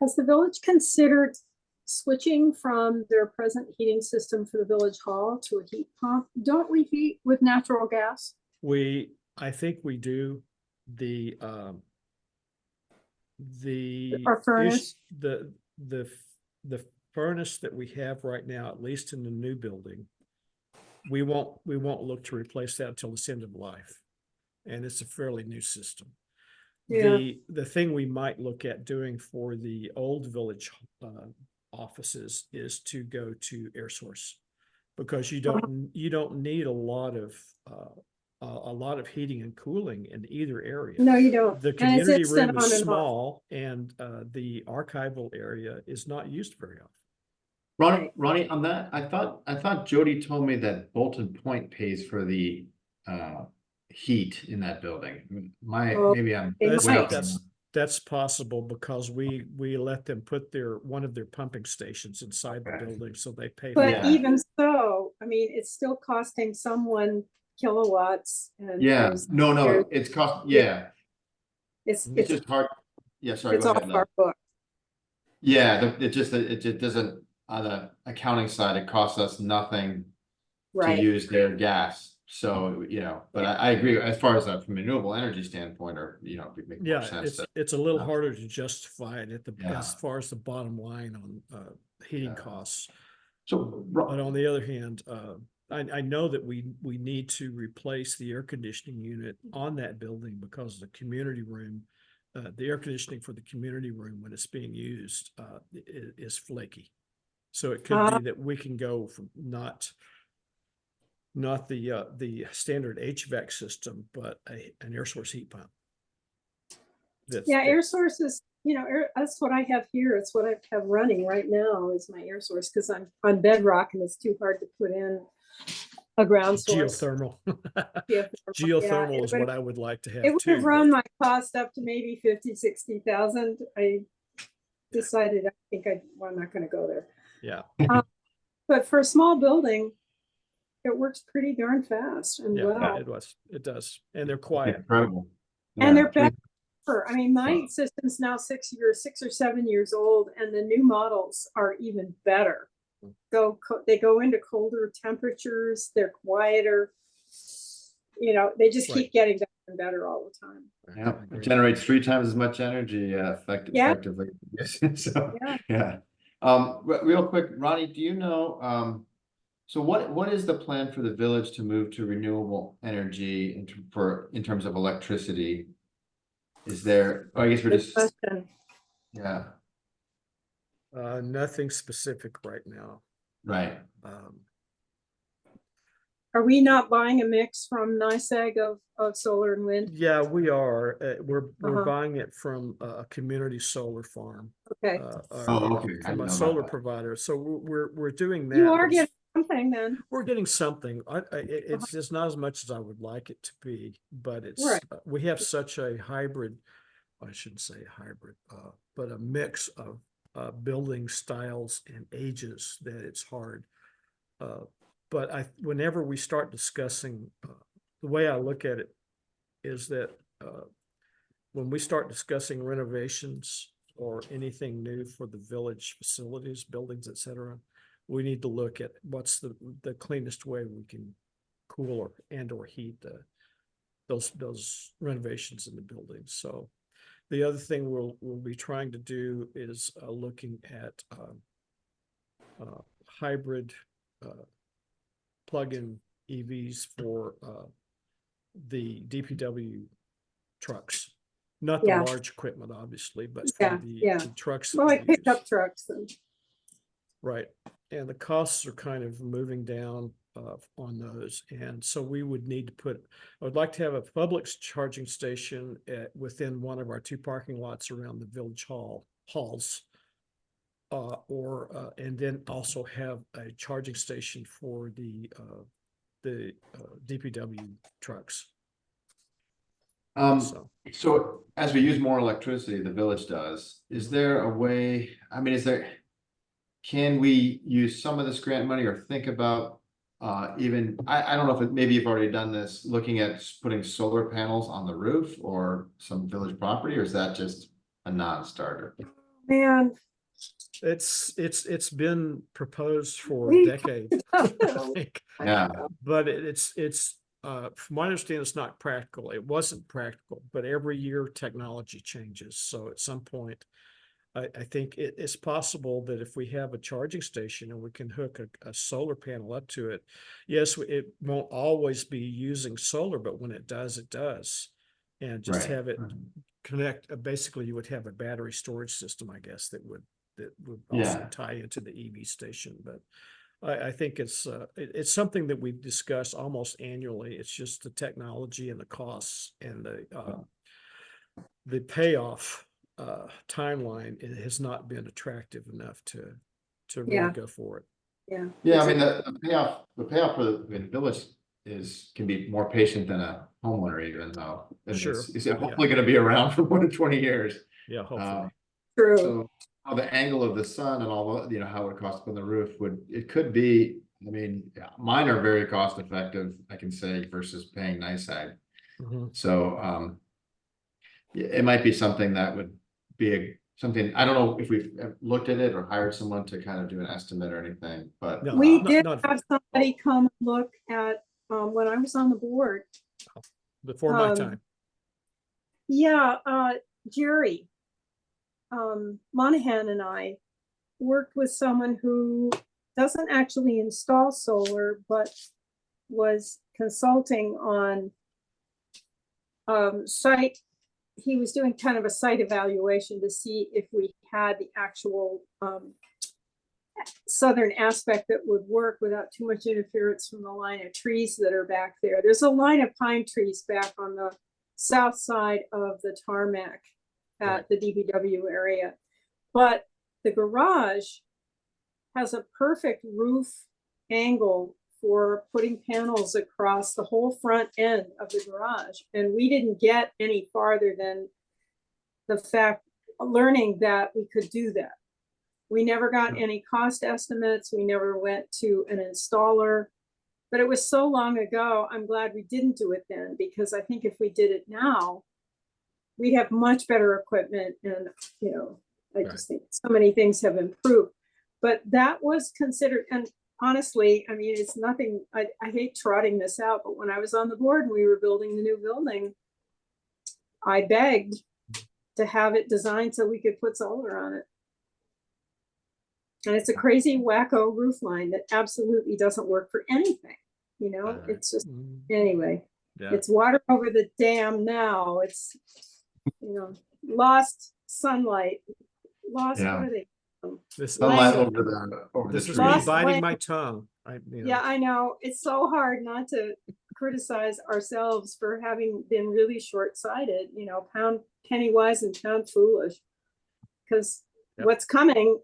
Has the village considered switching from their present heating system for the village hall to a heat pump? Don't we heat with natural gas? I think we do. Our furnace? The furnace that we have right now, at least in the new building, we won't look to replace that until it's end of life. And it's a fairly new system. Yeah. The thing we might look at doing for the old village offices is to go to air source, because you don't need a lot of heating and cooling in either area. No, you don't. The And it's community instant room on is and off. small, and the archival area is not used very often. Ronnie, on that, I thought Jody told me that Bolton Point pays for the heat in that building. Oh, Maybe I'm they way might. off on that. That's possible, because we let them put one of their pumping stations inside the Okay. building, so they pay. But Yeah. even so, I mean, it's still costing someone kilowatts. And Yeah, there's- no, it's cost, yeah, It's it's just hard. Yeah, sorry, it's go off ahead, Len. our book. Yeah, it just doesn't, on the accounting side, it costs us nothing to Right. use their gas. So, but I agree, as far as from a renewable energy standpoint, or, it would make more Yeah, sense. it's a little Yeah. harder to justify it Yeah. as far as the bottom line on heating Yeah. costs. So, But on the other hand, I know that we need to replace the air conditioning unit on that building, because the community room, the air conditioning for the community room when it's being used is flaky. So it could be that we can go from not the standard HVAC system, but an air source heat pump. Yeah, air sources, that's what I have here. It's what I have running right now is my air source, because I'm on bedrock and it's too hard to put in a ground source. Geothermal. Yeah, Geothermal it is would- what I would like to have It would too. have run my cost up to maybe 50,000-60,000. I decided, I'm not gonna go there. Yeah, But for a small building, it works pretty darn fast and yeah, well. it does. And they're quiet. incredible. And Yeah. they're better. I mean, my system's now 6 or 7 years old, and the new models are even better. They go into colder temperatures, they're quieter. They just keep getting better and better all the time. Yeah, I agree. it generates 3 times as much energy Yeah. effectively. So, yeah. Real quick, Ronnie, do you know, so what is the plan for the village to move to renewable energy in terms of electricity? Is there, I guess we're Good just, question. yeah, Nothing specific right now. right. Are we not buying a mix from NYSEG of solar and wind? Yeah, we are. We're Uh-huh. buying it from a community solar farm. Okay. Oh, okay. I From didn't a know solar about that. provider. So we're doing that. You are but it's- getting some something then. We're getting something. It's just not as much as I would like it to be, but it's, Right. we have such a hybrid, I shouldn't say hybrid, but a mix of building styles and ages that it's hard. But whenever we start discussing, the way I look at it is that when we start discussing renovations or anything new for the village facilities, buildings, et cetera, we need to look at what's the cleanest way we can cool or heat those renovations in the buildings. So the other thing we'll be trying to do is looking at hybrid plug-in EVs for the DPW trucks. Not the Yeah. large equipment, obviously, but Yeah, for yeah. the trucks. Well, that like we use. pickup trucks and, Right, and the costs are kind of moving down on those, and so we would need to I would like to have a public charging station within one of our 2 parking lots around the village halls. And then also have a charging station for the DPW trucks. So, So as we use more electricity, the village does, is there a way, I mean, can we use some of this grant money or think about even, I don't know if maybe you've already done this, looking at putting solar panels on the roof or some village property, or is that just a non-starter? man. it's been proposed for a We- decade, I think. Yeah, But it's from my understanding, it's not practical. It wasn't practical, but every year technology changes. So at some point, I think it's possible that if we have a charging station and we can hook a solar panel up to it, yes, it won't always be using solar, but when it does, it does. And just right. have it connect, basically you would have a battery storage system, I guess, that would also Yeah. tie into the EV station. But I think it's something that we discuss almost annually. It's just the technology and the costs and the payoff timeline. It has not been attractive enough to really Yeah. go for it. Yeah. Yeah, I mean, the payoff for the village can be more patient than a homeowner even though. And Sure, it's hopefully gonna be around for more than 20 years. Yeah, hopefully. True. So how the angle of the sun and all, how it costs on the roof it could be, I mean, mine are very cost effective, I can say, versus paying NICEAG. Mhm. So, it might be something that would be something, I don't know if we've looked at it or hired someone to kind of do an estimate or anything, but. No, We not- did not have somebody come look at, when I was on the board. before my um, time. Yeah, Jerry Monahan and I worked with someone who doesn't actually install solar, but was consulting on site. He was doing kind of a site evaluation to see if we had the actual southern aspect that would work without too much interference from the line of trees that are back there. There's a line of pine trees back on the south side of the tarmac at the DPW area. But the garage has a perfect roof angle for putting panels across the whole front end of the garage. And we didn't get any farther than the fact, learning that we could do that. We never got any cost estimates. We never went to an installer, but it was so long ago. I'm glad we didn't do it then, because I think if we did it now, we'd have much better equipment. And, I just think so many things have improved, but that was considered. And honestly, I mean, it's nothing, I hate trotting this out, but when I was on the board and we were building the new building, I begged to have it designed so we could put solar on it. And it's a crazy wacko roof line that absolutely doesn't work for anything. It's just, anyway, Yeah. it's water over the dam now. It's, lost sunlight, lost, Yeah. what are they? Sunlight Land. over the This is trees. me Lost biting land. my tongue. Yeah, I know. It's so hard not to criticize ourselves for having been really short-sighted, pound penny wise and pound foolish. Because Yep. what's coming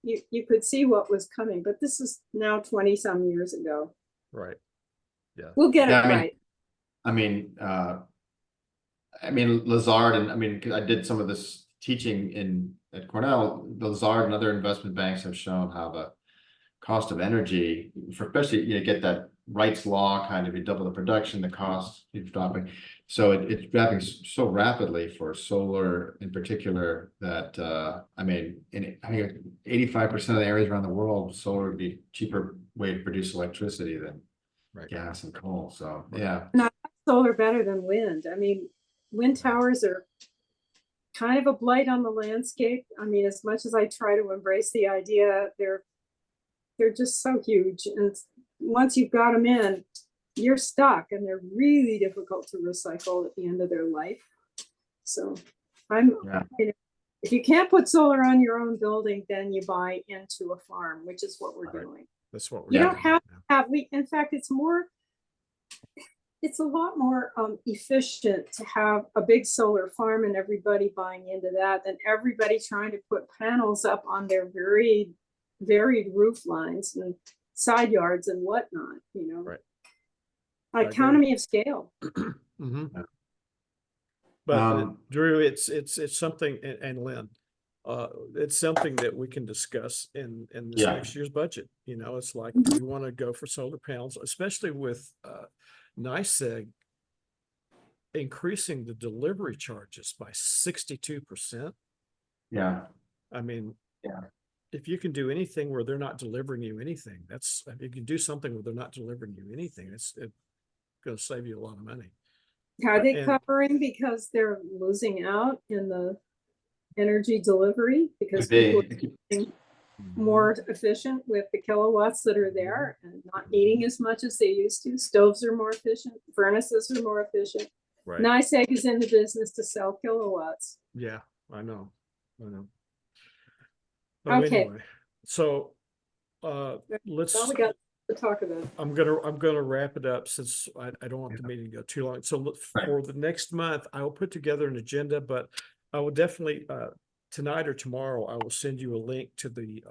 you could see what was coming, but this is now 20 some years ago. Right. Yeah. We'll get Yeah, it I mean, right. I mean, Lazard, and I mean, 'cause I did some of this teaching at Cornell. Lazard and other investment banks have shown how the cost of energy, for especially, you get that Wright's law kind of, you double the production, the cost keeps dropping. So it's dropping so rapidly for solar in particular that, I mean, I think 85% of the areas around the world, solar would be cheaper way to produce electricity than Right. gas and coal. So, Right. yeah. Solar better than wind. I mean, wind towers are kind of a blight on the landscape. I mean, as much as I try to embrace the idea, they're just so huge. And once you've got them in, you're stuck, and they're really difficult to recycle at the end of their life. So Yeah. if you can't put solar on your own building, then you buy into a farm, which is what we're Right. doing. That's what we're You doing don't have now. to have, in fact, it's a lot more efficient to have a big solar farm and everybody buying into that than everybody trying to put panels up on their varied roof lines and side yards and whatnot, Right. I agree. Economy of scale. Mhm. But Drew, it's something, and Lynn, it's something that we can discuss in this Yeah. next year's budget. It's like, Mhm. we want to go for solar panels, especially with NYSEG increasing the delivery charges by 62%. Yeah. I mean, Yeah. if you can do anything where they're not delivering you anything, if you can do something where they're not delivering you anything, it's going to save you a lot of money. Are they And- covering because they're losing out in the energy delivery because They- people are getting more efficient with the kilowatts that are there and not needing as much as they used to? Stoves are more efficient, furnaces are more efficient. Right. NYSEG is in the business to sell kilowatts. Yeah, I know. But Okay. anyway, so let's. All we got to talk about. I'm gonna wrap it up since I don't want the meeting to go too long. So for the next month, I will put together an agenda, but I will definitely tonight or tomorrow I will send you a link to the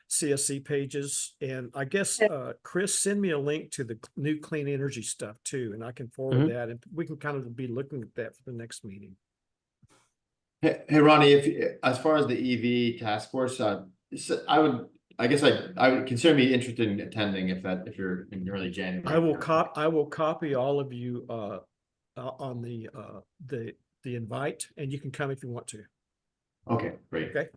CSC pages, and I guess Chris, send me a link to the new clean energy stuff too, and I can forward that, and we can kind of be looking at that for the next meeting. Hey, Ronnie, as far as the EV task force, I would consider me interested in attending if you're in early January. I will copy all of you on the invite, and you can come if you want to. Okay, great. Okay.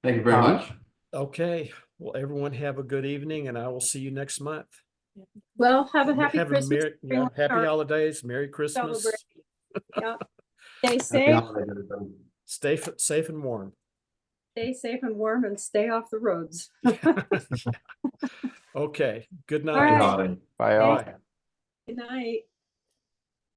Thank you very much. Okay. Well, everyone have a good evening, and I will see you next month. Well, have a happy Christmas. Happy holidays, Merry Christmas. Yeah. Stay Happy safe. holidays, everybody. Stay safe and warm. Stay safe and warm and stay off the roads. Okay. Good All night. right. Bye all. Bye. Good night.